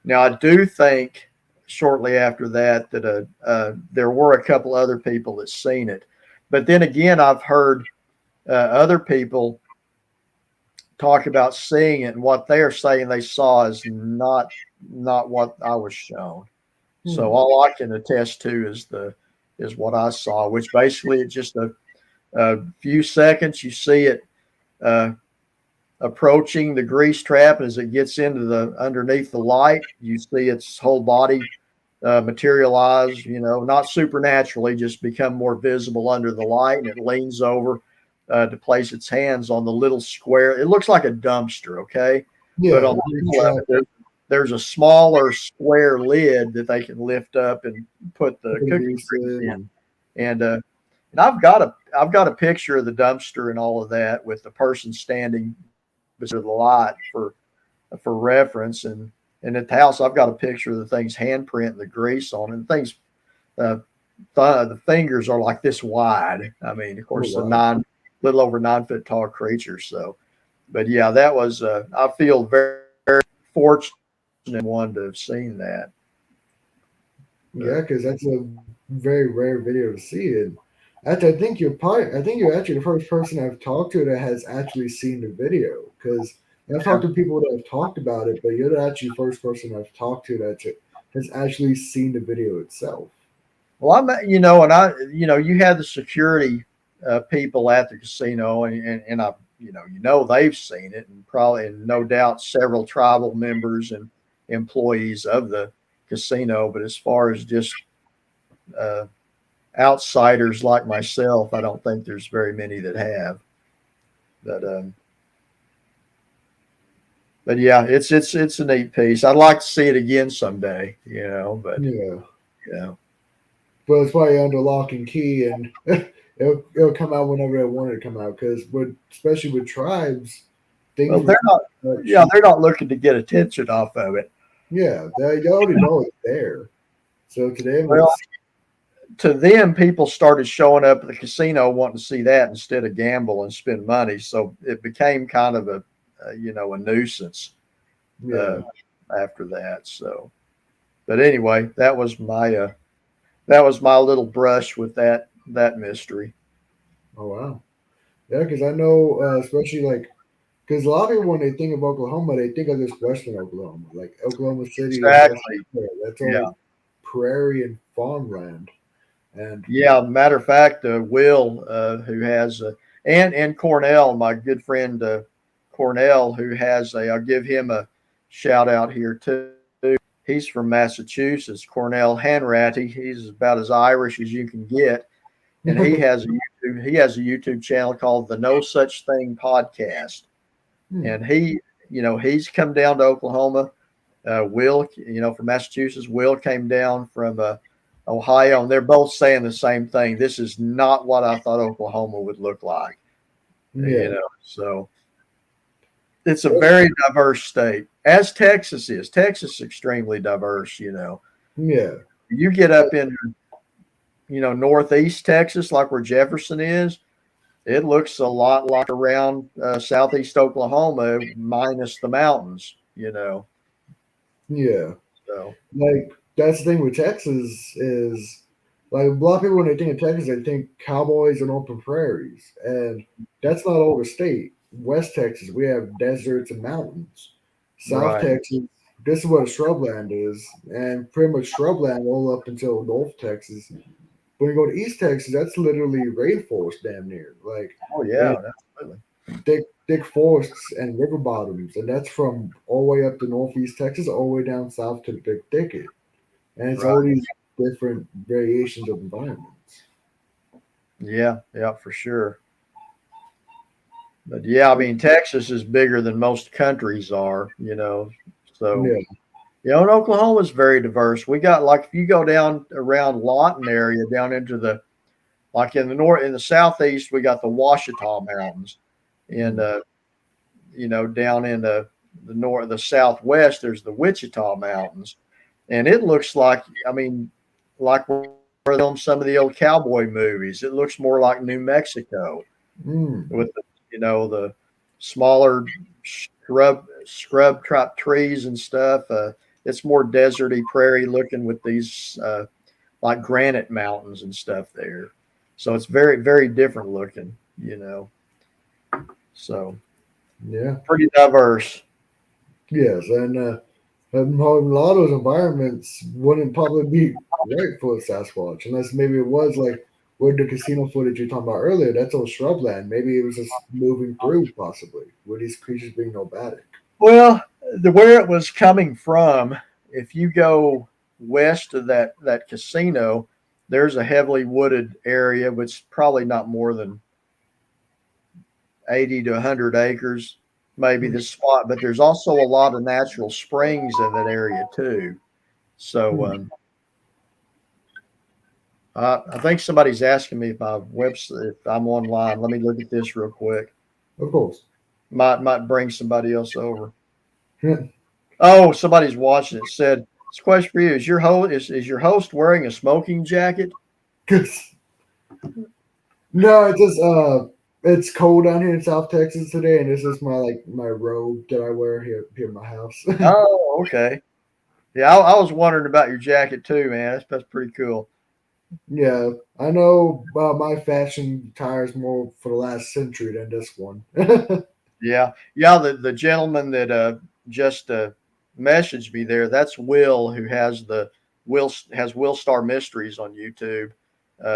Now, I do think shortly after that there were a couple other people that seen it. But then again, I've heard other people talk about seeing it, and what they're saying they saw is not what I was shown. So all I can attest to is what I saw, which basically it's just a few seconds. You see it approaching the grease trap, and as it gets into underneath the light, you see its whole body materialize. Not supernaturally, just become more visible under the light, and it leans over to place its hands on the little square. It looks like a dumpster, okay? Yeah, but on the there's a smaller square lid that they can lift up and put the cookie treats in. And I've got a picture of the dumpster and all of that with the person standing beside the light for reference. And at the house, I've got a picture of the thing's handprint and the grease on it. The thing's the fingers are like this wide. I mean, of course, little over 9 foot tall creature. So, but yeah, that was, I feel very, very fortunate one to have seen that. Yeah, because that's a very rare video to see. And actually, I think you're actually the first person I've talked to that has actually seen the video. Because I've talked to people that have talked about it, but you're the actually first person I've talked to that has actually seen the video itself. Well, you had the security people at the casino, and I, they've seen it, and probably, and no doubt, several tribal members and employees of the casino. But as far as just uh, outsiders like myself, I don't think there's very many that have. But yeah, it's a neat piece. I'd like to see it again someday, But Yeah. yeah. But it's probably under lock and key, and it'll come out whenever they want it to come out. Because especially with tribes, things. Well, they're not. Yeah, they're not looking to get attention off of it. Yeah, they already know it's there. So to them, to them, people started showing up at the casino wanting to see that instead of gamble and spend money. So it became kind of a nuisance. Yeah. After that. So, but anyway, that was my little brush with that mystery. Oh wow. Yeah, because I know, especially because a lot of people when they think of Oklahoma, they think of this Western Oklahoma, like Oklahoma City. Exactly. That's all prairie and farmland. And yeah, matter of fact, Will, who has and Cornell, my good friend Cornell, who has I'll give him a shout out here too. He's from Massachusetts, Cornell Hanratty. He's about as Irish as you can get, and he has a YouTube channel called the No Such Thing Podcast. And he's come down to Oklahoma. Will, from Massachusetts. Will came down from Ohio, and they're both saying the same thing. This is not what I thought Oklahoma would look like. Yeah. So it's a very diverse state, as Texas is. Texas is extremely diverse. Yeah. You get up in, northeast Texas, like where Jefferson is. It looks a lot like around southeast Oklahoma, minus the mountains. Yeah. So that's the thing with Texas is a lot of people when they think of Texas, they think cowboys and open prairies, and that's not all the state. West Texas, we have deserts and mountains. South Texas, this is what a shrubland is, and pretty much shrubland all up until North Texas. When you go to East Texas, that's literally rainforest damn near. Absolutely. Thick forests and river bottoms, and that's from all the way up to Northeast Texas, all the way down south to the Big Thicket. And it's all these different variations of environments. Yeah, for sure. But yeah, I mean, Texas is bigger than most countries are, So, and Oklahoma is very diverse. We got, if you go down around Lawton area, down into in the southeast, we got the Ouachita Mountains. And, down in the southwest, there's the Wichita Mountains. And it looks like we're on some of the old cowboy movies. It looks more like New Mexico with the smaller scrub crop trees and stuff. It's more deserty, prairie looking with these like granite mountains and stuff there. So it's very, very different looking, So yeah, pretty diverse. Yes, and a lot of those environments wouldn't probably be right for a Sasquatch unless maybe it was like with the casino footage you're talking about earlier. That's all shrubland. Maybe it was just moving through, possibly, with these creatures being nomadic. Well, where it was coming from, if you go west of that casino, there's a heavily wooded area, which probably not more than 80 to 100 acres, maybe this spot. But there's also a lot of natural springs in that area too. So I think somebody's asking me if I'm online. Let me look at this real quick. Of course. Might bring somebody else over. Oh, somebody's watching it. Said This question for you: Is your host wearing a smoking jacket? No, it's just it's cold down here in South Texas today, and this is my robe that I wear here in my house. Oh, okay. Yeah, I was wondering about your jacket too, man. That's pretty cool. Yeah, I know my fashion tires more for the last century than this one. Yeah, yeah. The gentleman that just messaged me there, that's Will, who has Will Star Mysteries on YouTube.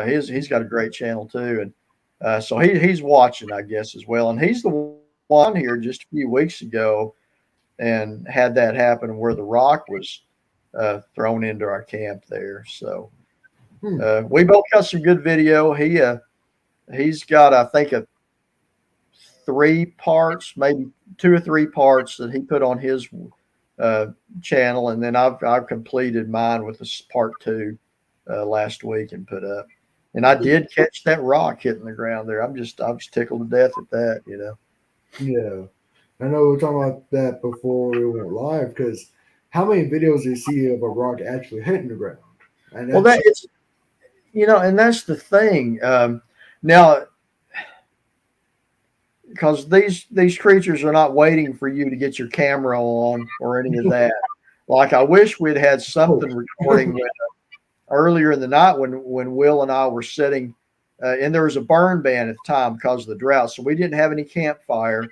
He's got a great channel too, and so he's watching, I guess, as well. And he's the one here just a few weeks ago and had that happen where the rock was thrown into our camp there. So we both got some good video. He's got, I think, a 3 parts, maybe 2 or 3 parts that he put on his channel, and then I've completed mine with this part 2 last week and put up. And I did catch that rock hitting the ground there. I was tickled to death at that, you know. Yeah, I know we were talking about that before we went live because how many videos do you see of a rock actually hitting the ground? And Well, that it's, you know, and that's the thing. Now, because these creatures are not waiting for you to get your camera on or any of that. Like, I wish we'd had something recording with earlier in the night when Will and I were sitting, and there was a burn ban at the time because of the drought, so we didn't have any campfire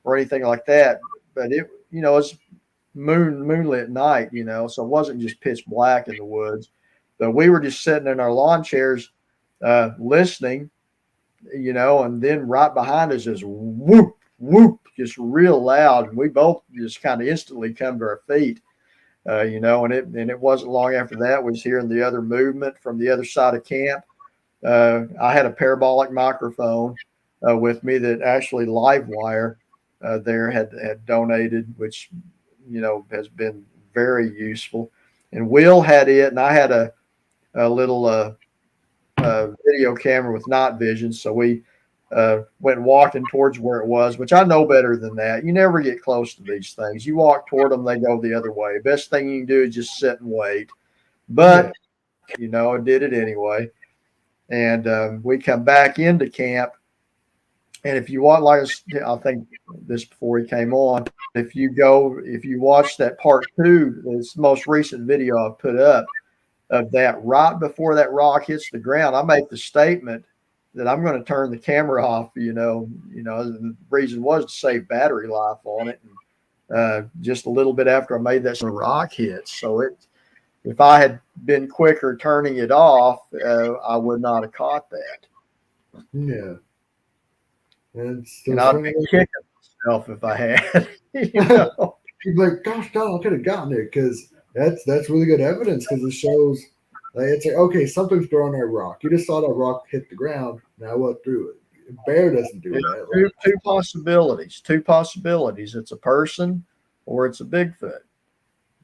or anything like that. But it, you know, it's moonlit night, you know, so it wasn't just pitch black in the woods. But we were just sitting in our lawn chairs, listening, you know, and then right behind us is whoop, whoop, just real loud. And we both just kind of instantly come to our feet, you know, and it wasn't long after that we was hearing the other movement from the other side of camp. I had a parabolic microphone with me that actually Livewire there had donated, which, you know, has been very useful. And Will had it, and I had a little video camera with night vision. So we went walking towards where it was, which I know better than that. You never get close to these things. You walk toward them, they go the other way. Best thing you can do is just sit and wait. But, you know, I did it anyway. And we come back into camp. And if you want, like I think this before he came on, if you watch that part 2, this most recent video I've put up of that right before that rock hits the ground, I make the statement that I'm going to turn the camera off. You know, the reason was to save battery life on it. And just a little bit after I made that, the rock hits. So if I had been quicker turning it off, I would not have caught that. Yeah. And I'd be kicking myself if I had. You know? You'd be like, gosh, God, I could have gotten it, because that's really good evidence, because it shows, like, it's like, okay, something's throwing that rock. You just saw that rock hit the ground. Now what threw it? A bear doesn't do that. Two possibilities. Two possibilities. It's a person or it's a Bigfoot.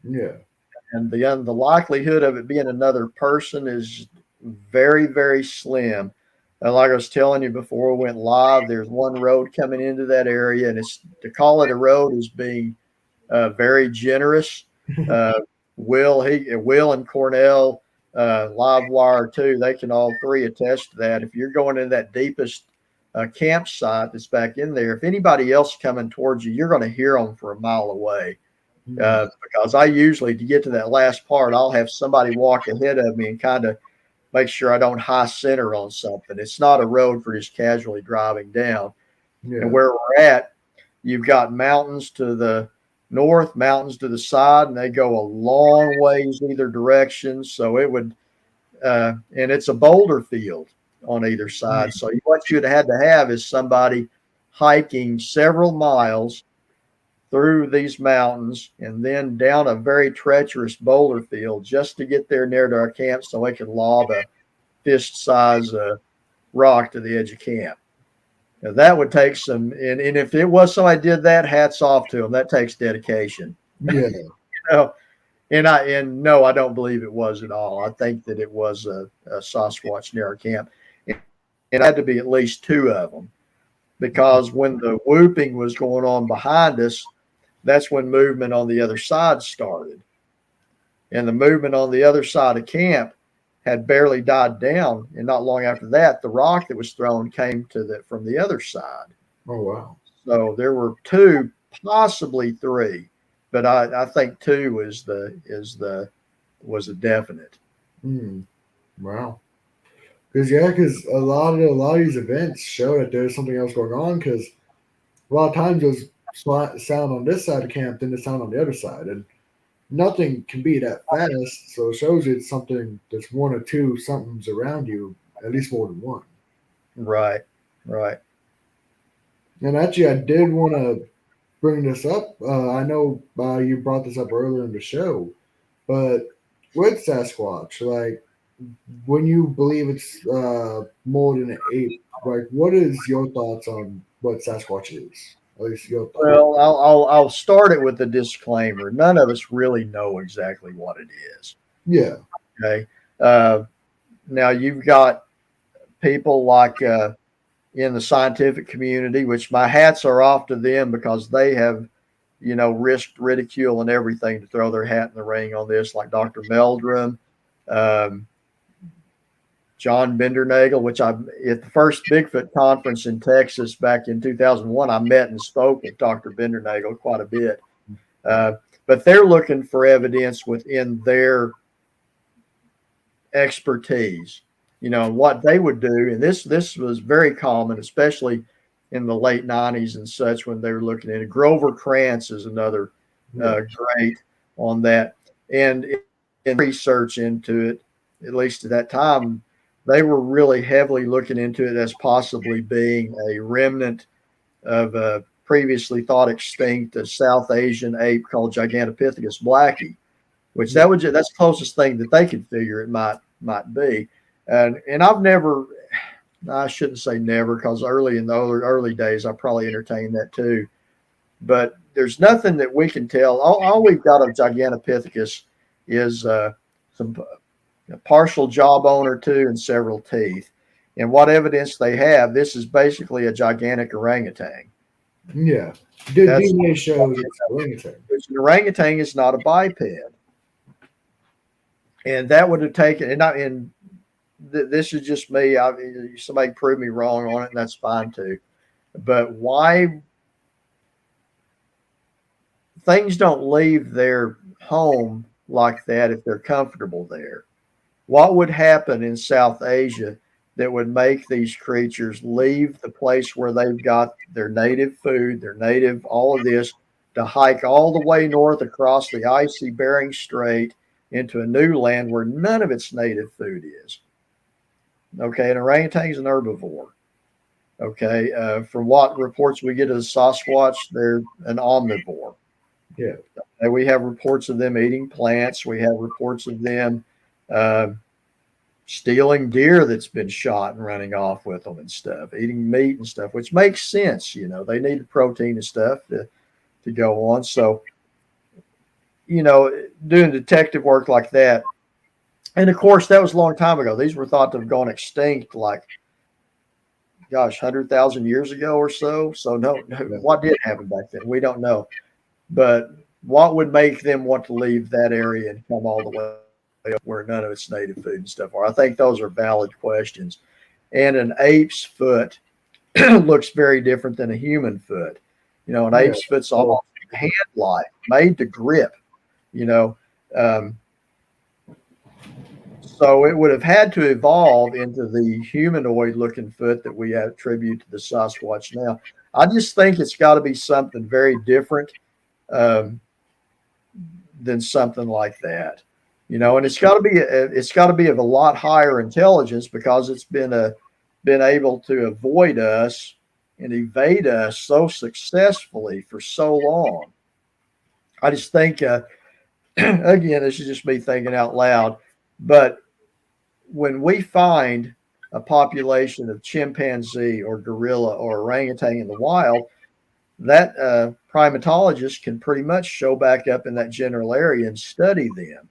Yeah. And the likelihood of it being another person is very, very slim. And like I was telling you before we went live, there's one road coming into that area, and it's, to call it a road is being very generous. Will and Cornell, Livewire too, they can all 3 attest to that. If you're going in that deepest campsite that's back in there, if anybody else coming towards you, you're going to hear them for a mile away. Because I usually, to get to that last part, I'll have somebody walk ahead of me and kind of make sure I don't high center on something. It's not a road for just casually driving down. Yeah. And where we're at, you've got mountains to the north, mountains to the side, and they go a long ways either direction. So it would, and it's a boulder field on either side. So what you'd had to have is somebody hiking several miles through these mountains and then down a very treacherous boulder field just to get there near to our camp so they could lob a fist-size rock to the edge of camp. Now, that would take some, and if it was somebody did that, hats off to them. That takes dedication. Yeah. You know, and no, I don't believe it was at all. I think that it was a Sasquatch near our camp. And it had to be at least 2 of them, because when the whooping was going on behind us, that's when movement on the other side started. and the movement on the other side of camp had barely died down. And not long after that, the rock that was thrown came from the other side. Oh, wow. So there were two, possibly three, but I think two was a definite. Wow. Because a lot of these events show that there's something else going on. Because a lot of times there's sound on this side of camp, then the sound on the other side, and nothing can be that fast. So it shows it's something that's one or two somethings around you, at least more than one. Right. And actually, I did want to bring this up. I know you brought this up earlier in the show, but with Sasquatch, like, when you believe it's more than an ape, like, what is your thoughts on what Sasquatch is? At least your thoughts. Well, I'll start it with a disclaimer. None of us really know exactly what it is. Yeah. Okay. Now you've got people like in the scientific community, which my hats are off to them because they have, risked ridicule and everything to throw their hat in the ring on this, like Dr. Meldrum, John Bindernagel, which at the first Bigfoot conference in Texas back in 2001, I met and spoke with Dr. Bindernagel quite a bit. But they're looking for evidence within their expertise, what they would do. And this was very common, especially in the late 90s and such, when they were looking at it. Grover Krantz is another great on that. And in research into it, at least at that time, they were really heavily looking into it as possibly being a remnant of a previously thought extinct South Asian ape called Gigantopithecus blackie, which that's the closest thing that they could figure it might be. And I've never, I shouldn't say never, because early in the early days I probably entertained that too. But there's nothing that we can tell. All we've got of Gigantopithecus is some partial jawbone or two and several teeth. And what evidence they have, this is basically a gigantic orangutan. Yeah. DNA shows it's an orangutan. An orangutan is not a biped. And that would have taken, and this is just me. Somebody prove me wrong on it, and that's fine too. But why things don't leave their home like that if they're comfortable there? What would happen in South Asia that would make these creatures leave the place where they've got their native food, their native, all of this, to hike all the way north across the icy Bering Strait into a new land where none of its native food is? Okay, an orangutan is an herbivore. Okay, from what reports we get of the Sasquatch, they're an omnivore. Yeah. And we have reports of them eating plants. We have reports of them stealing deer that's been shot and running off with them and stuff, eating meat and stuff, which makes sense. They need the protein and stuff to go on. So, doing detective work like that. And of course, that was a long time ago. These were thought to have gone extinct, like, 100,000 years ago or so. So no, what did happen back then? We don't know. But what would make them want to leave that area and come all the way up where none of its native food and stuff are? I think those are valid questions. And an ape's foot looks very different than a human foot. An ape's foot's almost hand-like, made to grip, So it would have had to evolve into the humanoid-looking foot that we attribute to the Sasquatch now. I just think it's got to be something very different than something like that, and it's got to be of a lot higher intelligence, because it's been able to avoid us and evade us so successfully for so long. I just think, again, this is just me thinking out loud, but when we find a population of chimpanzee or gorilla or orangutan in the wild, that primatologist can pretty much show back up in that general area and study them.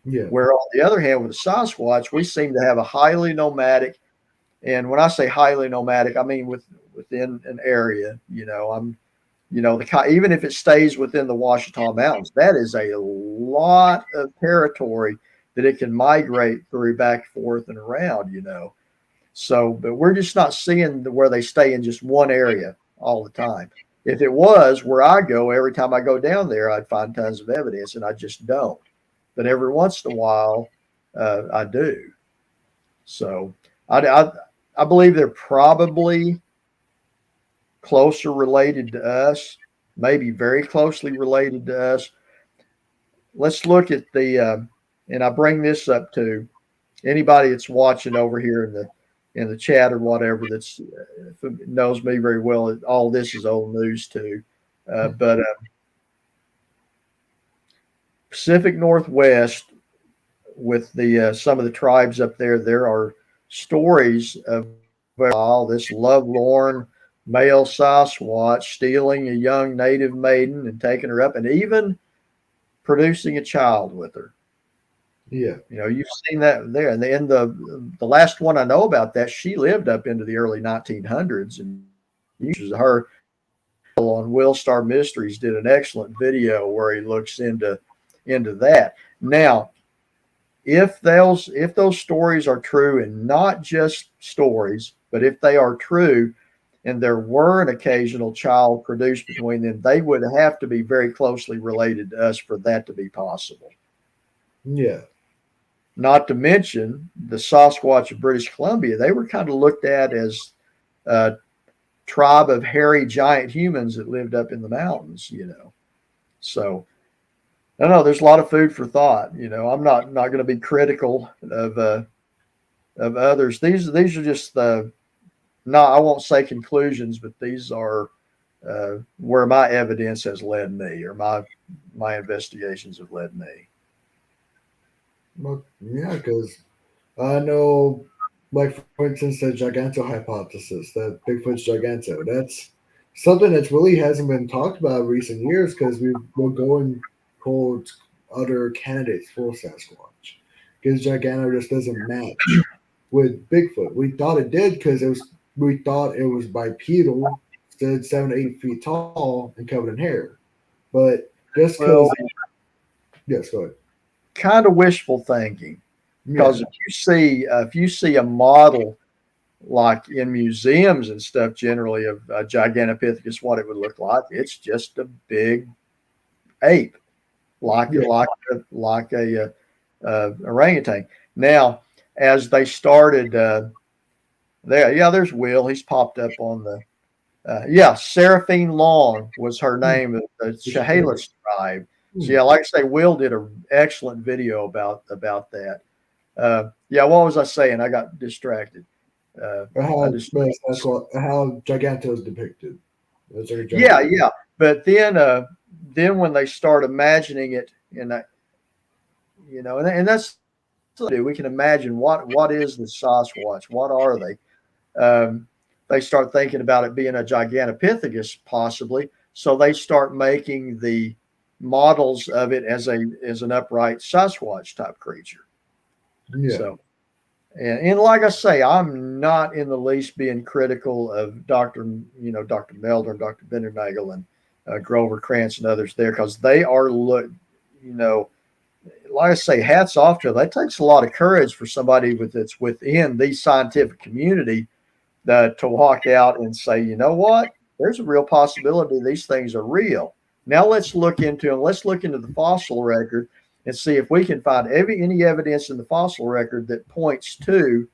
Yeah. Where on the other hand, with the Sasquatch, we seem to have a highly nomadic, and when I say highly nomadic, I mean within an area. even if it stays within the Ouachita Mountains, that is a lot of territory that it can migrate through back and forth and around, So, but we're just not seeing where they stay in just one area all the time. If it was where I go, every time I go down there, I'd find tons of evidence, and I just don't. But every once in a while, I do. So I believe they're probably closer related to us, maybe very closely related to us. Let's look at and I bring this up to anybody that's watching over here in the chat or whatever that's knows me very well. All this is old news too, but Pacific Northwest with the some of the tribes up there, there are stories of all this lovelorn male Sasquatch stealing a young native maiden and taking her up and even producing a child with her. Yeah. You've seen that there. And in the last one I know about that, she lived up into the early 1900s, and her on Will Star Mysteries did an excellent video where he looks into that. Now, if those stories are true, and not just stories, but if they are true, and there were an occasional child produced between them, they would have to be very closely related to us for that to be possible. Yeah. Not to mention the Sasquatch of British Columbia, they were kind of looked at as a tribe of hairy giant humans that lived up in the mountains, So I don't know. There's a lot of food for thought. I'm not going to be critical of others. These are just I won't say conclusions, but these are where my evidence has led me, or my investigations have led me. Well, yeah, because I know, like, for instance, the Giganto hypothesis, that Bigfoot's Giganto, that's something that really hasn't been talked about in recent years because we're going towards other candidates for Sasquatch. Because Giganto just doesn't match with Bigfoot. We thought it did because we thought it was bipedal, stood 7 to 8 feet tall, and covered in hair. But just because, yes, go ahead. Kind of wishful thinking, because if you see a model like in museums and stuff, generally of Gigantopithecus, what it would look like, it's just a big ape, like a orangutan. Now, as they started there's Will. He's popped up on the Seraphine Long was her name of the Chehalis tribe. So like I say, Will did an excellent video about that. What was I saying? I got distracted. How Giganto is depicted. Yeah. But then when they start imagining it in that, and that's we can imagine what is the Sasquatch? What are they? They start thinking about it being a Gigantopithecus possibly. So they start making the models of it as an upright Sasquatch type creature. Yeah. So, and like I say, I'm not in the least being critical of Dr. Melder and Dr. Bindernagel and Grover Krantz and others there, because they are like I say, hats off to them. That takes a lot of courage for somebody that's within the scientific community to walk out and say, you know what, there's a real possibility these things are real. Now let's look into them. Let's look into the fossil record and see if we can find any evidence in the fossil record that points to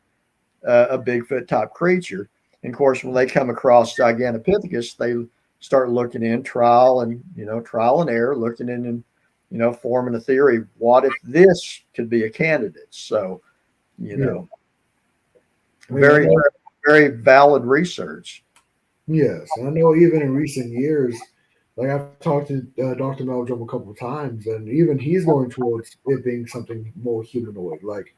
a Bigfoot type creature. And of course, when they come across Gigantopithecus, they start looking in trial and error, looking in and forming a theory. What if this could be a candidate? So, very, very valid research. Yes, I know. Even in recent years, like I've talked to Dr. Meldrum a couple of times, and even he's going towards it being something more humanoid. Like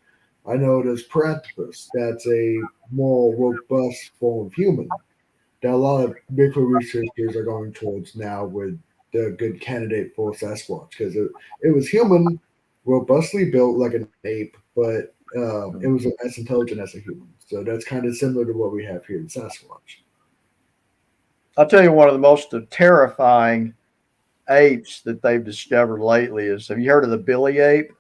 I know there's Paranthropus, that's a more robust form of human that a lot of Bigfoot researchers are going towards now with the good candidate for Sasquatch, because it was human, robustly built like an ape, but it was as intelligent as a human. So that's kind of similar to what we have here in Sasquatch. I'll tell you one of the most terrifying apes that they've discovered lately is, have you heard of the billy ape?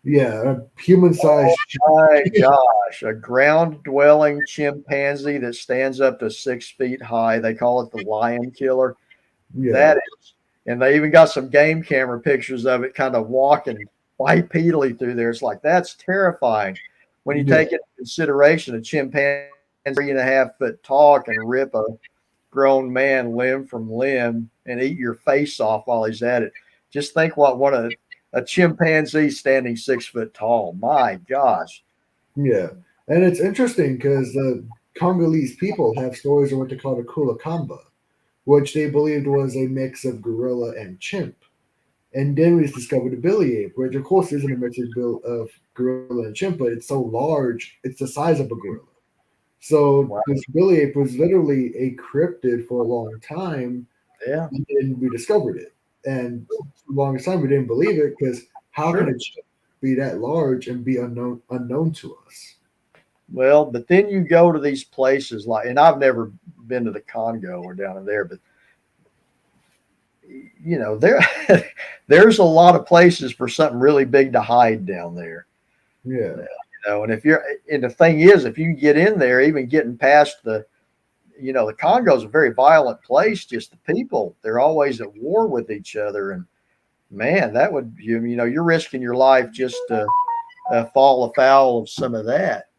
Yeah, a human-sized. My gosh, a ground dwelling chimpanzee that stands up to 6 feet high. They call it the lion killer. Yeah, That is, and they even got some game camera pictures of it kind of walking bipedally through there. It's like, that's terrifying when you yeah, take into consideration a chimpanzee 3.5 foot tall can rip a grown man limb from limb and eat your face off while he's at it. Just think what one of a chimpanzee standing 6 foot tall. My gosh. yeah. And it's interesting because the Congolese people have stories of what they call the Kulakamba, which they believed was a mix of gorilla and chimp. And then we discovered the billy ape, which of course isn't a mix of gorilla and chimp, but it's so large, it's the size of a gorilla. So Wow. this billy ape was literally a cryptid for a long time, Yeah. and then we discovered it. And for the longest time we didn't believe it because how can Sure. a chimp be that large and be unknown to us? Well, but then you go to these places like, and I've never been to the Congo or down in there, but there there's a lot of places for something really big to hide down there. Yeah, And if you're, and the thing is, if you can get in there, even getting past the Congo is a very violent place. Just the people, they're always at war with each other, and man, that would you're risking your life just to fall afoul of some of that.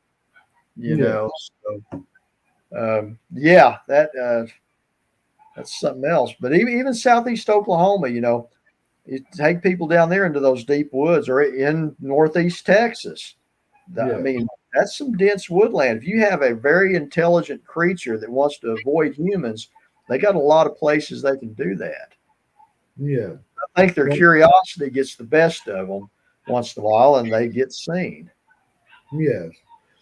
yeah, So yeah, that's something else. But even southeast Oklahoma, you take people down there into those deep woods, or in northeast Texas. I yeah, mean, that's some dense woodland. If you have a very intelligent creature that wants to avoid humans, they got a lot of places they can do that. yeah. I think their Well, curiosity gets the best of them once in a while, and they get seen. yes.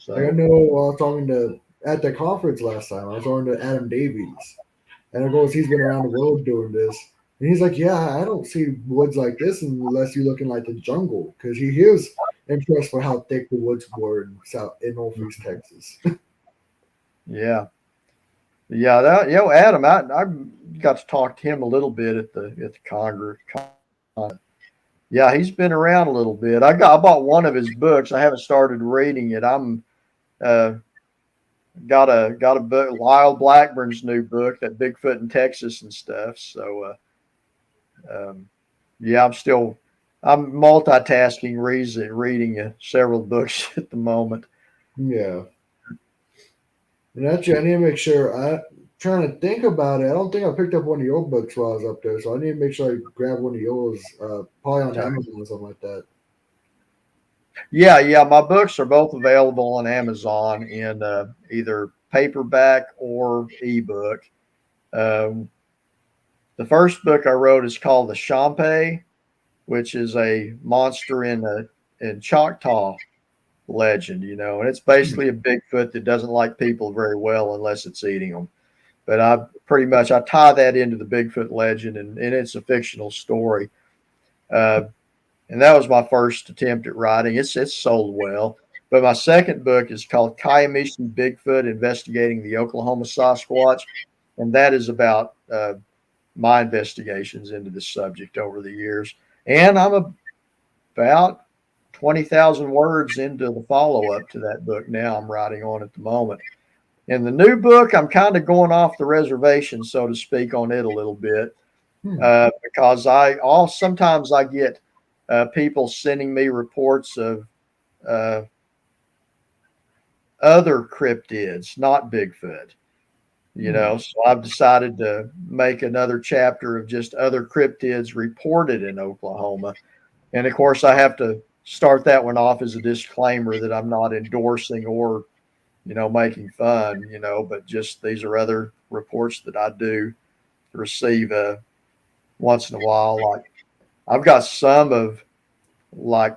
Like I So know I was talking to at the conference last time, I was talking to Adam Davies. And of course, he's been around the world doing this. And he's like, yeah, I don't see woods like this unless you're looking like the jungle. Because he is impressed by how thick the woods were in northeast Texas. yeah, yeah. Adam, I got to talk to him a little bit at the Congress. Yeah, he's been around a little bit. I bought one of his books. I haven't started reading it. I'm uh, got a book, Lyle Blackburn's new book, that Bigfoot in Texas and stuff. So yeah, I'm multitasking, reading several books at the moment. Yeah. And actually, I need to make sure. I'm trying to think about it. I don't think I picked up one of your books while I was up there. So I need to make sure I grab one of yours, probably on Amazon or something like that. Yeah, yeah, my books are both available on Amazon in either paperback or ebook. Um, the first book I wrote is called The Shampe, which is a monster in Choctaw legend, and it's basically a Bigfoot that doesn't like people very well unless it's eating them. But I tie that into the Bigfoot legend, and it's a fictional story. Uh, and that was my first attempt at writing. It's sold well. But my second book is called Kiamichi Bigfoot: Investigating the Oklahoma Sasquatch, and that is about my investigations into this subject over the years. And I'm about 20,000 words into the follow up to that book now. I'm writing on at the moment. In the new book, I'm kind of going off the reservation, so to speak, on it a little bit Hmm. because sometimes I get people sending me reports of uh, other cryptids, not Bigfoot. Hmm. So I've decided to make another chapter of just other cryptids reported in Oklahoma. And of course, I have to start that one off as a disclaimer that I'm not endorsing or, making fun, but just these are other reports that I do receive once in a while. Like I've got some of like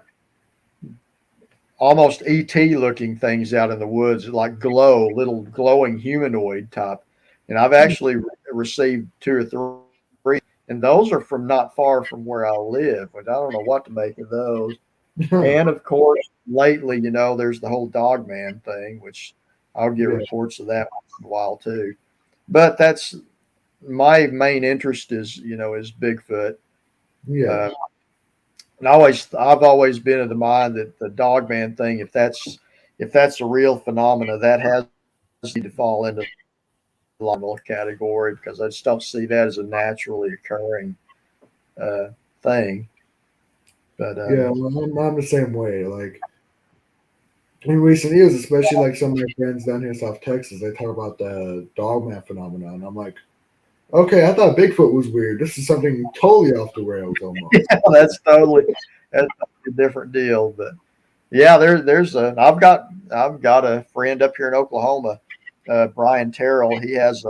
almost ET looking things out in the woods, like little glowing humanoid type. And I've actually received two or three, and those are from not far from where I live, which I don't know what to make of those. And of course, lately, there's the whole dog man thing, which I'll get Yeah. reports of that once in a while too. But that's my main interest is Bigfoot. Yeah. And I've always been of the mind that the dogman thing, if that's a real phenomena, that has to fall into the anomalous category, because I just don't see that as a naturally occurring thing. But Yeah, well, I'm the same way. Like in recent years, especially like some of my friends down here in South Texas, they talk about the dogman phenomenon. I'm like, okay, I thought Bigfoot was weird. This is something totally off the rails almost. yeah, that's totally a different deal. But yeah, I've got a friend up here in Oklahoma, Brian Terrell. He has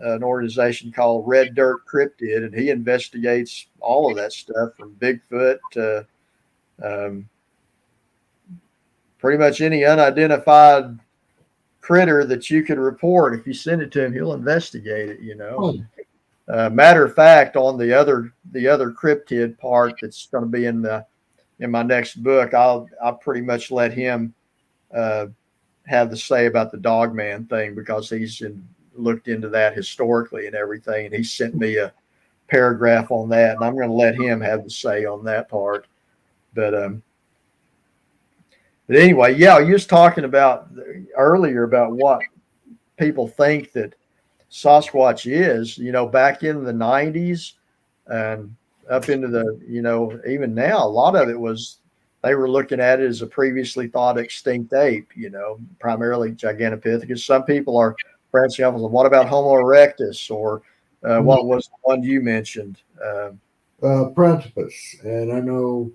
an organization called Red Dirt Cryptid, and he investigates all of that stuff from Bigfoot to um, pretty much any unidentified critter that you could report. If you send it to him, he'll investigate it. Hmm. Matter of fact, on the other cryptid part that's going to be in my next book, I'll pretty much let him have the say about the dogman thing, because he's looked into that historically and everything, and he sent me a paragraph on that, and I'm going to let him have the say on that part. But anyway, yeah, you was talking about earlier about what people think that Sasquatch is. Back in the 90s and up into the, even now, a lot of it was they were looking at it as a previously thought extinct ape, primarily Gigantopithecus. Some people are branching off and what about Homo erectus, or what was the one you mentioned? Prantipus, and I know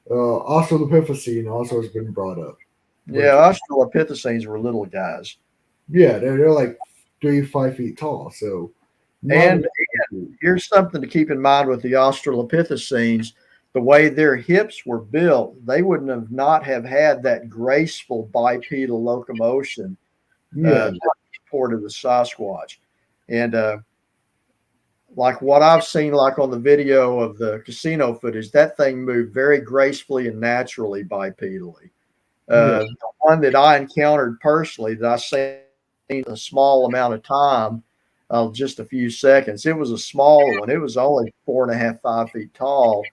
Australopithecine also has been brought up. Yeah, Which, Australopithecines were little guys. yeah, they're like 5 feet tall. So And here's something to keep in mind with the Australopithecines: the way their hips were built, they wouldn't have not have had that graceful bipedal locomotion yeah, toward the Sasquatch. And like what I've seen, like on the video of the casino footage, that thing moved very gracefully and naturally bipedally. yeah, The one that I encountered personally, that I seen a small amount of time, just a few seconds. It was a small one. It was only 4.5, 5 feet tall,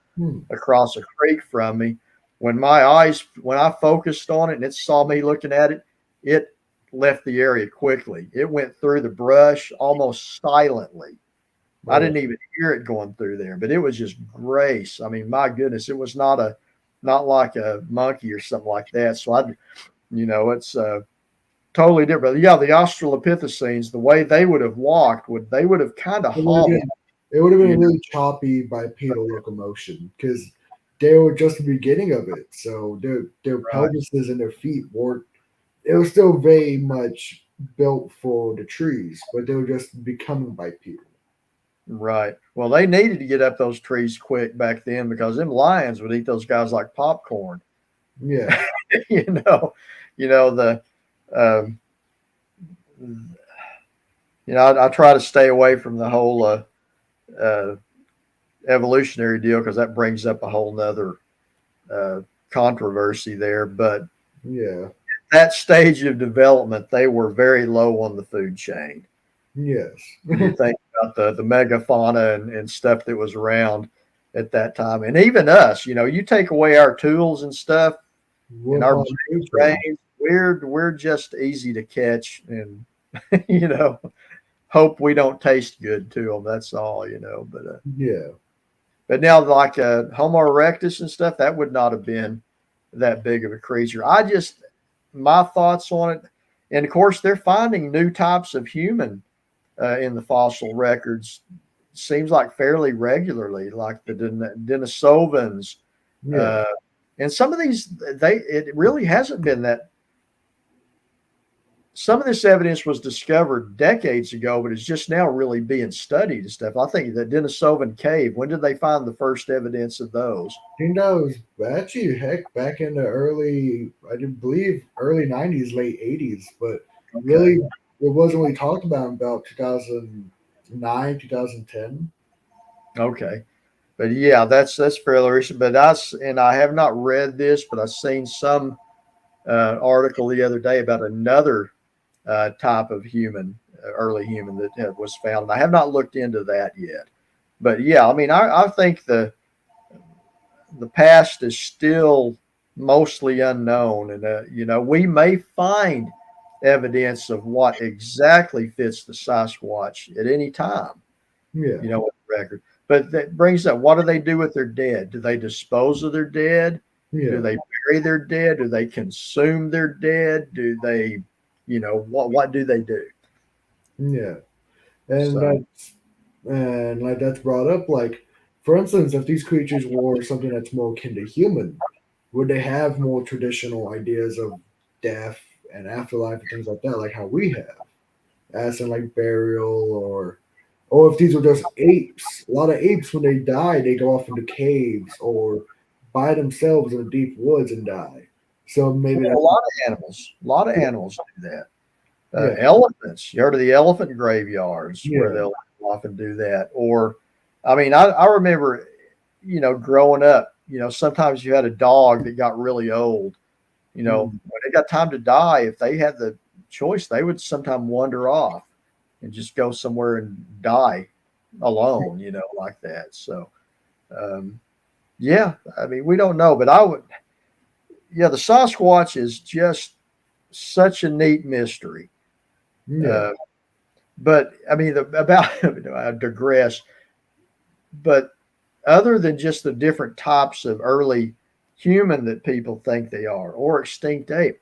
across a creek from me. When I focused on it and it saw me looking at it, it left the area quickly. It went through the brush almost silently. I didn't even hear it going through there, but it was just grace. I mean, my goodness, it was not like a monkey or something like that. So it's totally different. Yeah, the Australopithecines, the way they would have walked, they would have kind of hobbled. it would have been a really choppy bipedal locomotion because they were just the beginning of it. So their pelvises and their feet weren't. It was still very much built for the trees, but they were just becoming bipedal. Right. Well, they needed to get up those trees quick back then, because them lions would eat those guys like popcorn. Yeah. you know, the, um, I try to stay away from the whole evolutionary deal, because that brings up a whole nother controversy there. But Yeah. that stage of development, they were very low on the food chain. Yes. You think about the megafauna and stuff that was around at that time, and even us. You take away our tools and stuff in our brains, we're just easy to catch, and hope we don't taste good to them. That's all. But yeah. but now, like Homo erectus and stuff, that would not have been that big of a creature. My thoughts on it, and of course, they're finding new types of human in the fossil records. Seems like fairly regularly, like the Denisovans. Yeah. And some of these, it really hasn't been that. Some of this evidence was discovered decades ago, but it's just now really being studied and stuff. I think the Denisovan cave, when did they find the first evidence of those? I think that was actually back in the I believe early 90s, late 80s, but really it wasn't really talked about 2009, 2010. Okay. But yeah, that's fairly recent. But I have not read this, but I've seen some article the other day about another type of human early human that was found. And I have not looked into that yet. But yeah, I mean, I think the past is still mostly unknown, and we may find evidence of what exactly fits the Sasquatch at any time. Yeah. With the record. But that brings up, what do they do with their dead? Do they dispose of their dead? Yeah. Do they bury their dead? Do they consume their dead? Do they, what do they do? Yeah. And like that's brought up, like, for instance, if these creatures were something that's more akin to human, would they have more traditional ideas of death and afterlife and things like that, like how we have, as in like burial, or if these were just apes? A lot of apes, when they die, they go off into caves or by themselves in the deep woods and die. So maybe a lot of animals do that. Elephants, you heard of the elephant graveyards where they'll often do that. Or, I mean, I remember, growing up, sometimes you had a dog that got really old, when they got time to die, if they had the choice, they would sometimes wander off and just go somewhere and die alone, like that. So, I mean, we don't know, but the Sasquatch is just such a neat mystery. Yeah. But I mean, I digress, but other than just the different types of early human that people think they are, or extinct ape,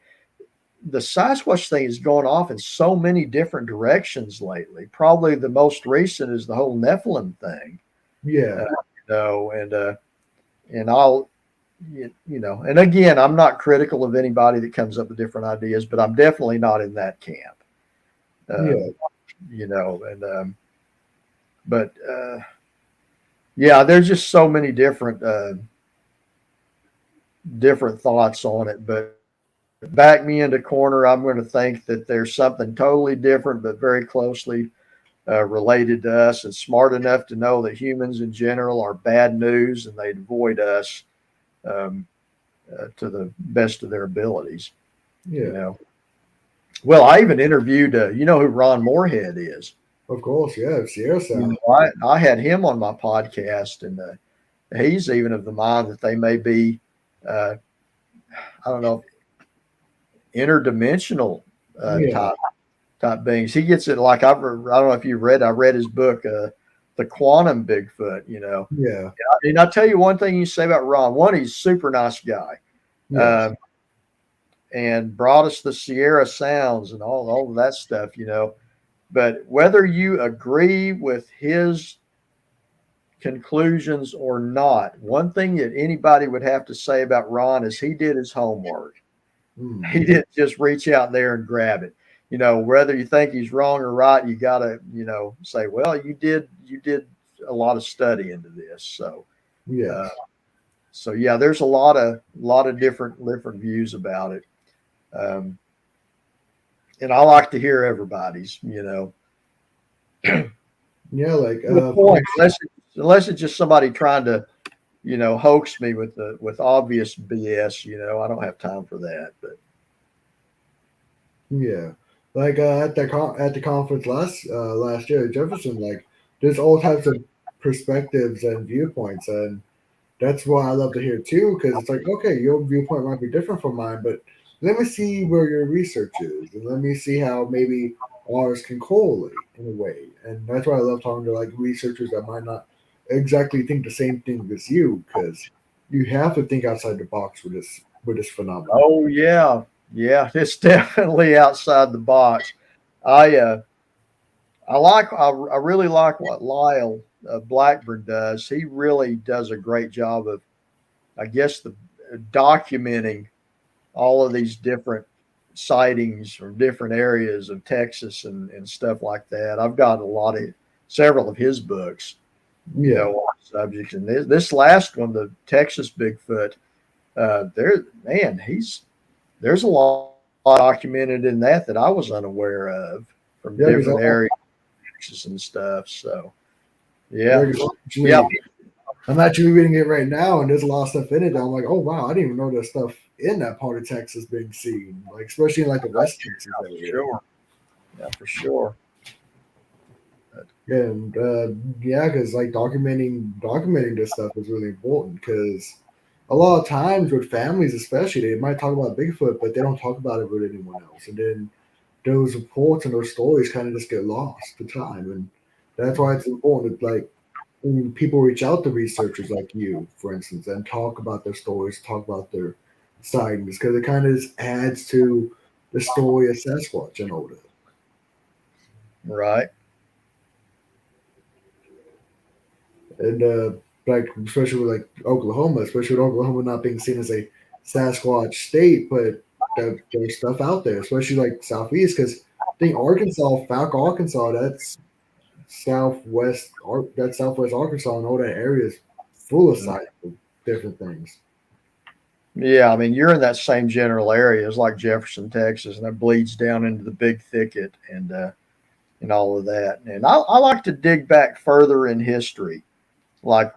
the Sasquatch thing has gone off in so many different directions lately. Probably the most recent is the whole Nephilim thing. Yeah. And I'll, and again, I'm not critical of anybody that comes up with different ideas, but I'm definitely not in that camp. There's just so many different thoughts on it. But back me into corner, I'm going to think that there's something totally different, but very closely related to us, and smart enough to know that humans in general are bad news and they avoid us to the best of their abilities. Well, I even interviewed, who Ron Moorhead is? Of course, yeah, Sierra Sound. I had him on my podcast, and he's even of the mind that they may be, I don't know, interdimensional type beings. He gets it like I don't know if you read. I read his book, The Quantum Bigfoot. Yeah. And I'll tell you one thing you say about Ron. One, he's a super nice guy. Yes. And brought us the Sierra Sounds and all of that stuff, But whether you agree with his conclusions or not, one thing that anybody would have to say about Ron is he did his homework. He didn't just reach out there and grab it. Whether you think he's wrong or right, you got to, say, well, you did a lot of study into this. So, there's a lot of different views about it. And I like to hear everybody's, like point, unless it's just somebody trying to, hoax me with obvious BS, I don't have time for that. But like at the conference last year at Jefferson, like there's all types of perspectives and viewpoints, and that's what I love to hear too, because it's like, okay, your viewpoint might be different from mine, but let me see where your research is, and let me see how maybe ours can correlate in a way. And that's why I love talking to like researchers that might not exactly think the same thing as you, because you have to think outside the box with this phenomenon. Oh yeah, it's definitely outside the box. I really like what Lyle Blackburn does. He really does a great job of, I guess, documenting all of these different sightings from different areas of Texas and stuff like that. I've got several of his books, on subjects. And this last one, the Texas Bigfoot, there's a lot documented in that I was unaware of from different areas of Texas and stuff. So, I'm actually reading it right now, and there's a lot of stuff in it that I'm like, oh wow, I didn't even know there's stuff in that part of Texas being seen, like especially in like the West Texas area. For sure. And yeah, because like documenting this stuff is really important because a lot of times with families, especially, they might talk about Bigfoot, but they don't talk about it with anyone else, and then those reports and those stories kind of just get lost to time, and that's why it's important. Like when people reach out to researchers like you, for instance, and talk about their stories, talk about their sightings, because it kind of just adds to the story of Sasquatch and all that. Right. And like especially with like Oklahoma, especially with Oklahoma not being seen as a Sasquatch state, but there's stuff out there, especially like southeast, because I think Arkansas, Falk, Arkansas, that's southwest Arkansas, and all that area is full of sites of different things. Yeah, I mean, you're in that same general area as like Jefferson, Texas, and it bleeds down into the big thicket and all of that. And I like to dig back further in history. Like,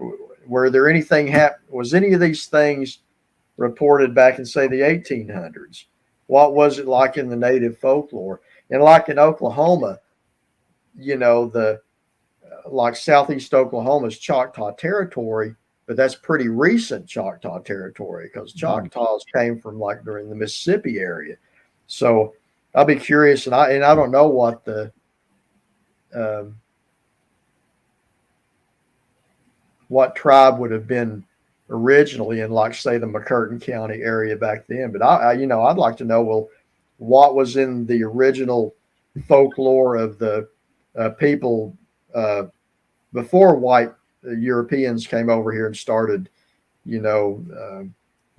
were there anything was any of these things reported back in, say, the 1800s? What was it like in the native folklore? And like in Oklahoma, the like southeast Oklahoma's Choctaw territory, but that's pretty recent Choctaw territory because Choctaws came from like during the Mississippi area. So I'll be curious, and I don't know um, what tribe would have been originally in, like, say, the McCurtain County area back then. But I'd like to know, well, what was in the original folklore of the people before white Europeans came over here and started, you know, uh,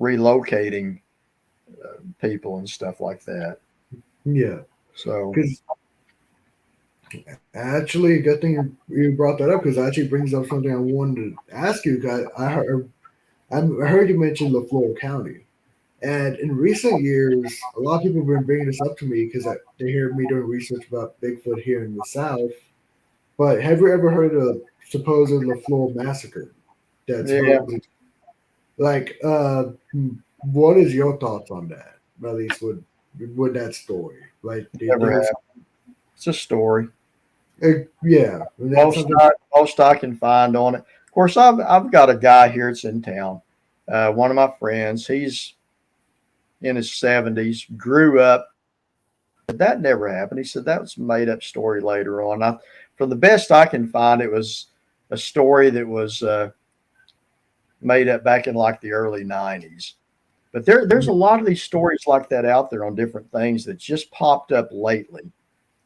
relocating people and stuff like that. Yeah, So, because actually, good thing you brought that up because it actually brings up something I wanted to ask you. 'Cause I heard you mention LaFleur County, and in recent years, a lot of people have been bringing this up to me because they hear me doing research about Bigfoot here in the South. But have you ever heard of supposed LaFleur massacre? That's yeah, like, what is your thoughts on that? At least with that story, like, do you never think have. It's a story. yeah, that's Most something. most I can find on it. Of course, I've got a guy here that's in town. One of my friends. He's in his 70s. Grew up. That never happened. He said that was a made up story later on. From the best I can find, it was a story that was made up back in like the early 90s. But there's a lot of these stories like that out there on different things that just popped up lately.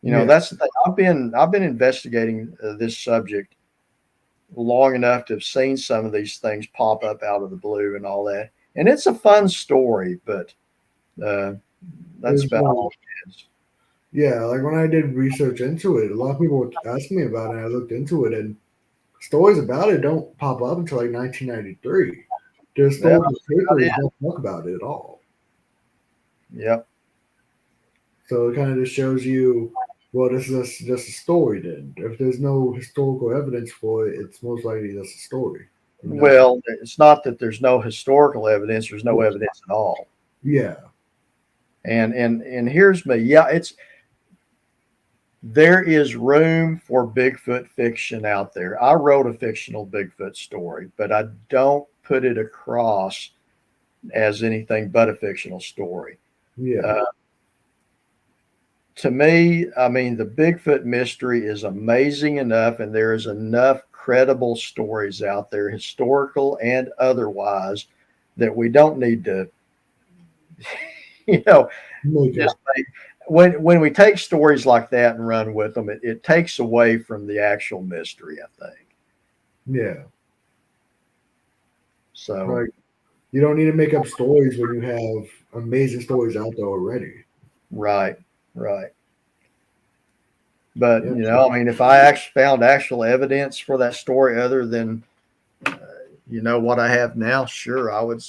Yeah, That's the thing. I've been investigating this subject long enough to have seen some of these things pop up out of the blue and all that. And it's a fun story, but uh, that's there's about all it is. yeah, like when I did research into it, a lot of people were asking me about it. And I looked into it, and stories about it don't pop up until like 1993. The Yeah, historical about papers it. don't talk about it at all. Yep. So it kind of just shows you, well, this is just a story. Then, if there's no historical evidence for it, it's most likely just a story. No, Well, it's not that there's no historical evidence. There's no evidence at all. yeah, And here's me. Yeah, there is room for Bigfoot fiction out there. I wrote a fictional Bigfoot story, but I don't put it across as anything but a fictional story. yeah, Uh, to me, I mean, the Bigfoot mystery is amazing enough, and there is enough credible stories out there, historical and otherwise, that we don't need to, you know, make just up. when we take stories like that and run with them, it takes away from the actual mystery, I think. Yeah, So, like you don't need to make up stories when you have amazing stories out there already. right, right. But Yeah, I mean, if I actually found actual evidence for that story other than what I have now, sure, I would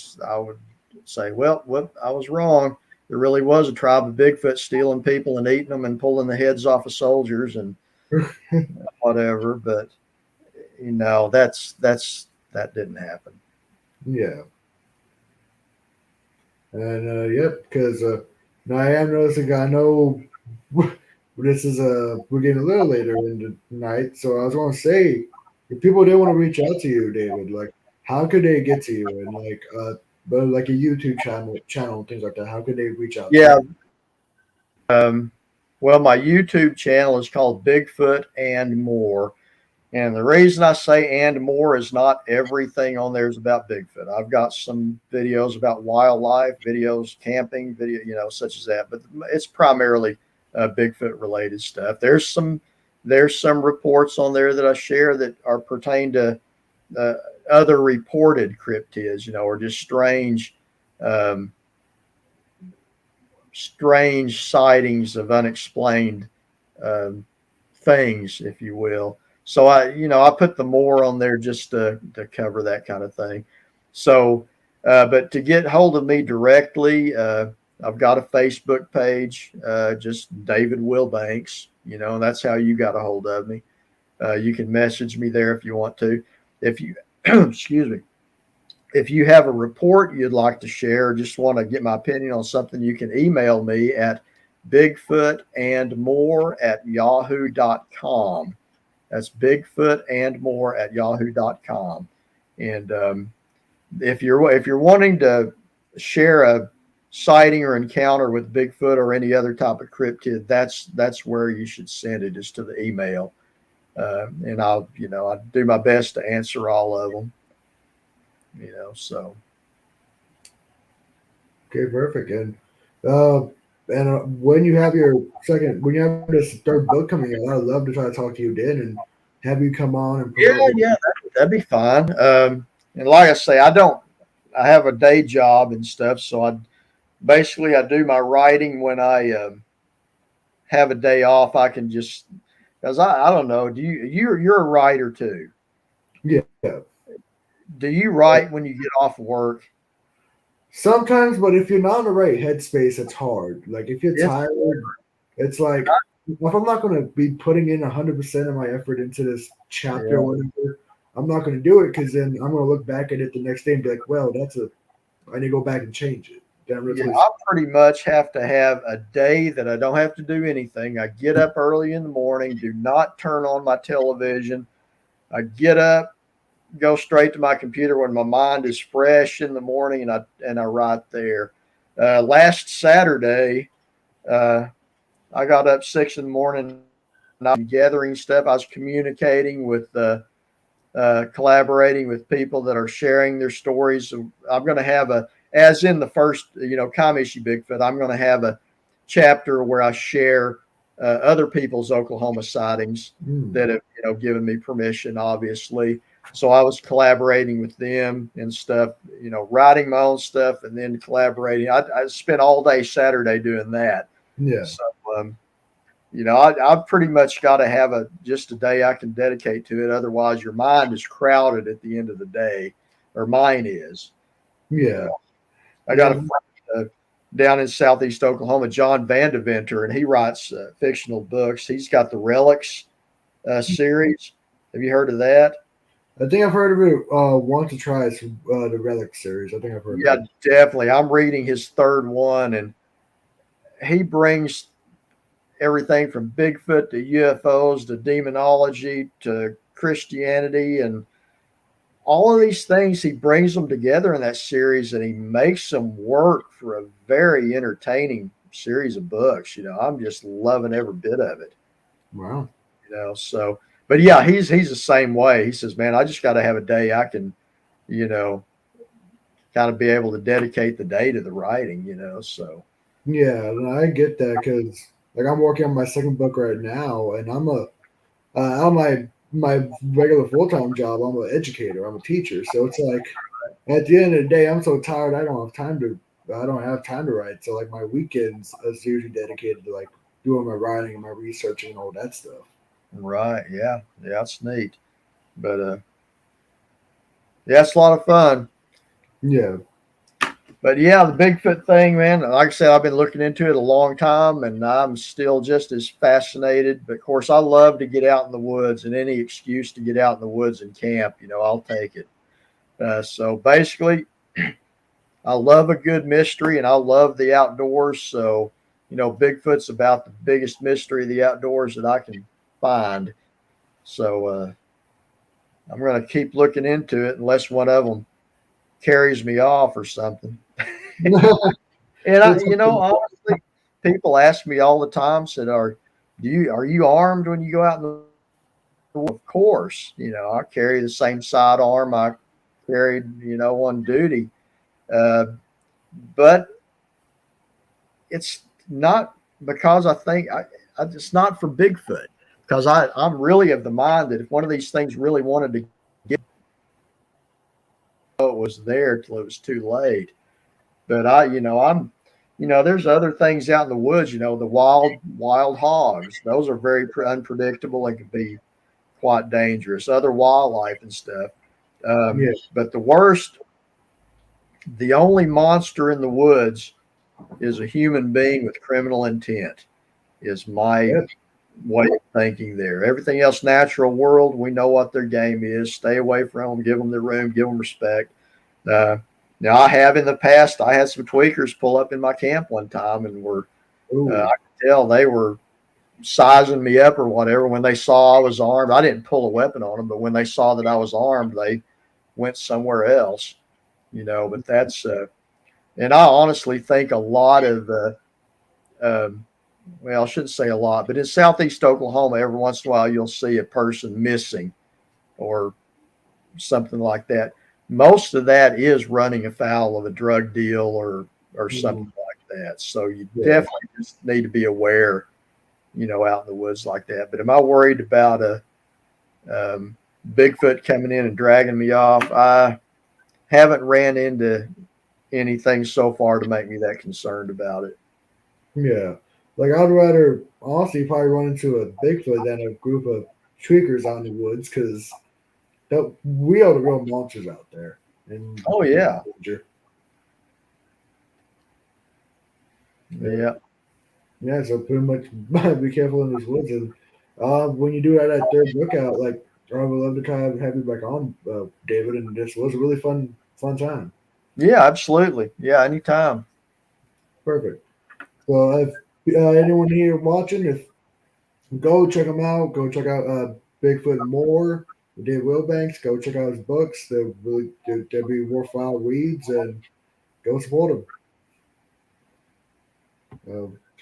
say, well, whoop, I was wrong. There really was a tribe of Bigfoot stealing people and eating them and pulling the heads off of soldiers and whatever. But that didn't happen. yeah, and yep, because now I am noticing. I know we're getting a little later in the night, so I was going to say, if people did want to reach out to you, David, like how could they get to you, and but like a YouTube channel and things like that, how could they reach out to you? Yeah. Um, well, my YouTube channel is called Bigfoot and More. And the reason I say and more is not everything on there is about Bigfoot. I've got some videos about wildlife, videos, camping, such as that. But it's primarily Bigfoot related stuff. There's some reports on there that I share that are pertain to uh, other reported cryptids, or just um, strange sightings of unexplained um, things, if you will. So I put the more on there just to cover that kind of thing. So, but to get hold of me directly, I've got a Facebook page, just David Wilbanks. That's how you got a hold of me. You can message me there if you want to. If you, excuse me, if you have a report you'd like to share, or just want to get my opinion on something, you can email me at bigfootandmore@yahoo.com. That's bigfootandmore@yahoo.com. And if you're wanting to share a sighting or encounter with Bigfoot or any other type of cryptid, that's where you should send it, is to the email. And I'll do my best to answer all of them. So. Okay, perfect. When you have when you have this third book coming out, I'd love to try to talk to you then and have you come on and Yeah, promote. yeah, that'd be fine. And like I say, I have a day job and stuff, so I do my writing when I have a day off. I can just, because I don't know. You're a writer too? Yeah, Do you write when you get off work? sometimes, but if you're not in the right headspace, it's hard. Like if you're Yes. tired, it's like if I'm not going to be putting in 100% of my effort into this chapter Yeah. or whatever, I'm not going to do it because then I'm going to look back at it the next day and be like, well, I need to go back and change it. Damn, that's Yeah, what I pretty much have to have a day that I don't have to do anything. I get up early in the morning, do not turn on my television. I get up, go straight to my computer when my mind is fresh in the morning, and I write there. Last Saturday, uh, I got up 6 in the morning and I was gathering stuff. I was communicating with, collaborating with people that are sharing their stories. So I'm going to have as in the first, Kiamichi Bigfoot, I'm going to have a chapter where I share other people's Oklahoma sightings that have, given me permission, obviously. So I was collaborating with them and stuff, writing my own stuff and then collaborating. I spent all day Saturday doing that. Yeah. So, I've pretty much got to have just a day I can dedicate to it. Otherwise, your mind is crowded at the end of the day, or mine is. Yeah. I got a friend down in Southeast Oklahoma, John Vandeventer, and he writes fictional books. He's got the Relics series. Have you heard of that? I think I've heard of it. Want to try the Relic series. I think I've heard Yeah, of it. definitely. I'm reading his third one, and he brings everything from Bigfoot to UFOs to demonology to Christianity and all of these things. He brings them together in that series and he makes them work for a very entertaining series of books. I'm just loving every bit of it. Wow. So but yeah, he's the same way. He says, man, I just got to have a day I can, you know, kind of be able to dedicate the day to the writing. So Yeah, and I get that because like I'm working on my second book right now, and I'm on my regular full time job. I'm an educator. I'm a teacher. So it's like at the end of the day, I'm so tired. I don't have time to write. So like my weekends is usually dedicated to like doing my writing and my researching and all that stuff. right, yeah, it's neat. But yeah, it's a lot of fun. Yeah. But yeah, the Bigfoot thing, man, like I said, I've been looking into it a long time and I'm still just as fascinated. But of course, I love to get out in the woods, and any excuse to get out in the woods and camp, I'll take it. So basically, I love a good mystery and I love the outdoors. So Bigfoot's about the biggest mystery of the outdoors that I can find. So I'm going to keep looking into it unless one of them carries me off or something. And honestly, people ask me all the time, said, "Are you armed when you go out in the woods?" Of course, I carry the same sidearm I carried, on duty. But it's not because I think it's not for Bigfoot, because I'm really of the mind that if one of these things really wanted to get, it was there till it was too late. But there's other things out in the woods, the wild hogs. Those are very unpredictable and can be quite dangerous. Other wildlife and stuff. Yeah. But the only monster in the woods is a human being with criminal intent, is my way of thinking there. Everything else, natural world, we know what their game is. Stay away from them, give them the room, give them respect. Now, I have in the past, I had some tweakers pull up in my camp one time and I could tell they were sizing me up or whatever. When they saw I was armed, I didn't pull a weapon on them, but when they saw that I was armed, they went somewhere else, but that's, and I honestly think a lot of, well, I shouldn't say a lot, but in Southeast Oklahoma, every once in a while, you'll see a person missing or something like that. Most of that is running afoul of a drug deal or something like that. So you definitely just need to be aware, out in the woods like that. But am I worried about a Bigfoot coming in and dragging me off? I haven't ran into anything so far to make me that concerned about it. Yeah. Like, I'd rather honestly probably run into a Bigfoot than a group of tweakers out in the woods, because we are the real monsters out there. And Oh, yeah. Yeah. Yeah, so pretty much be careful in these woods. And when you do that third book out, like, I would love to kind of have you back on, David. And this was a really fun time. Yeah, absolutely. Yeah, anytime. Perfect. So if anyone here watching, go check them out. Go check out Bigfoot and More with David Wilbanks. Go check out his books. They'll be worthwhile reads, and go support him.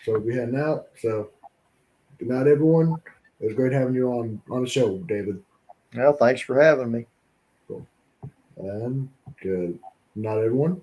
So we'll be heading out. So good night, everyone. It was great having you on the show, David. Well, thanks for having me. Cool. And good night, everyone.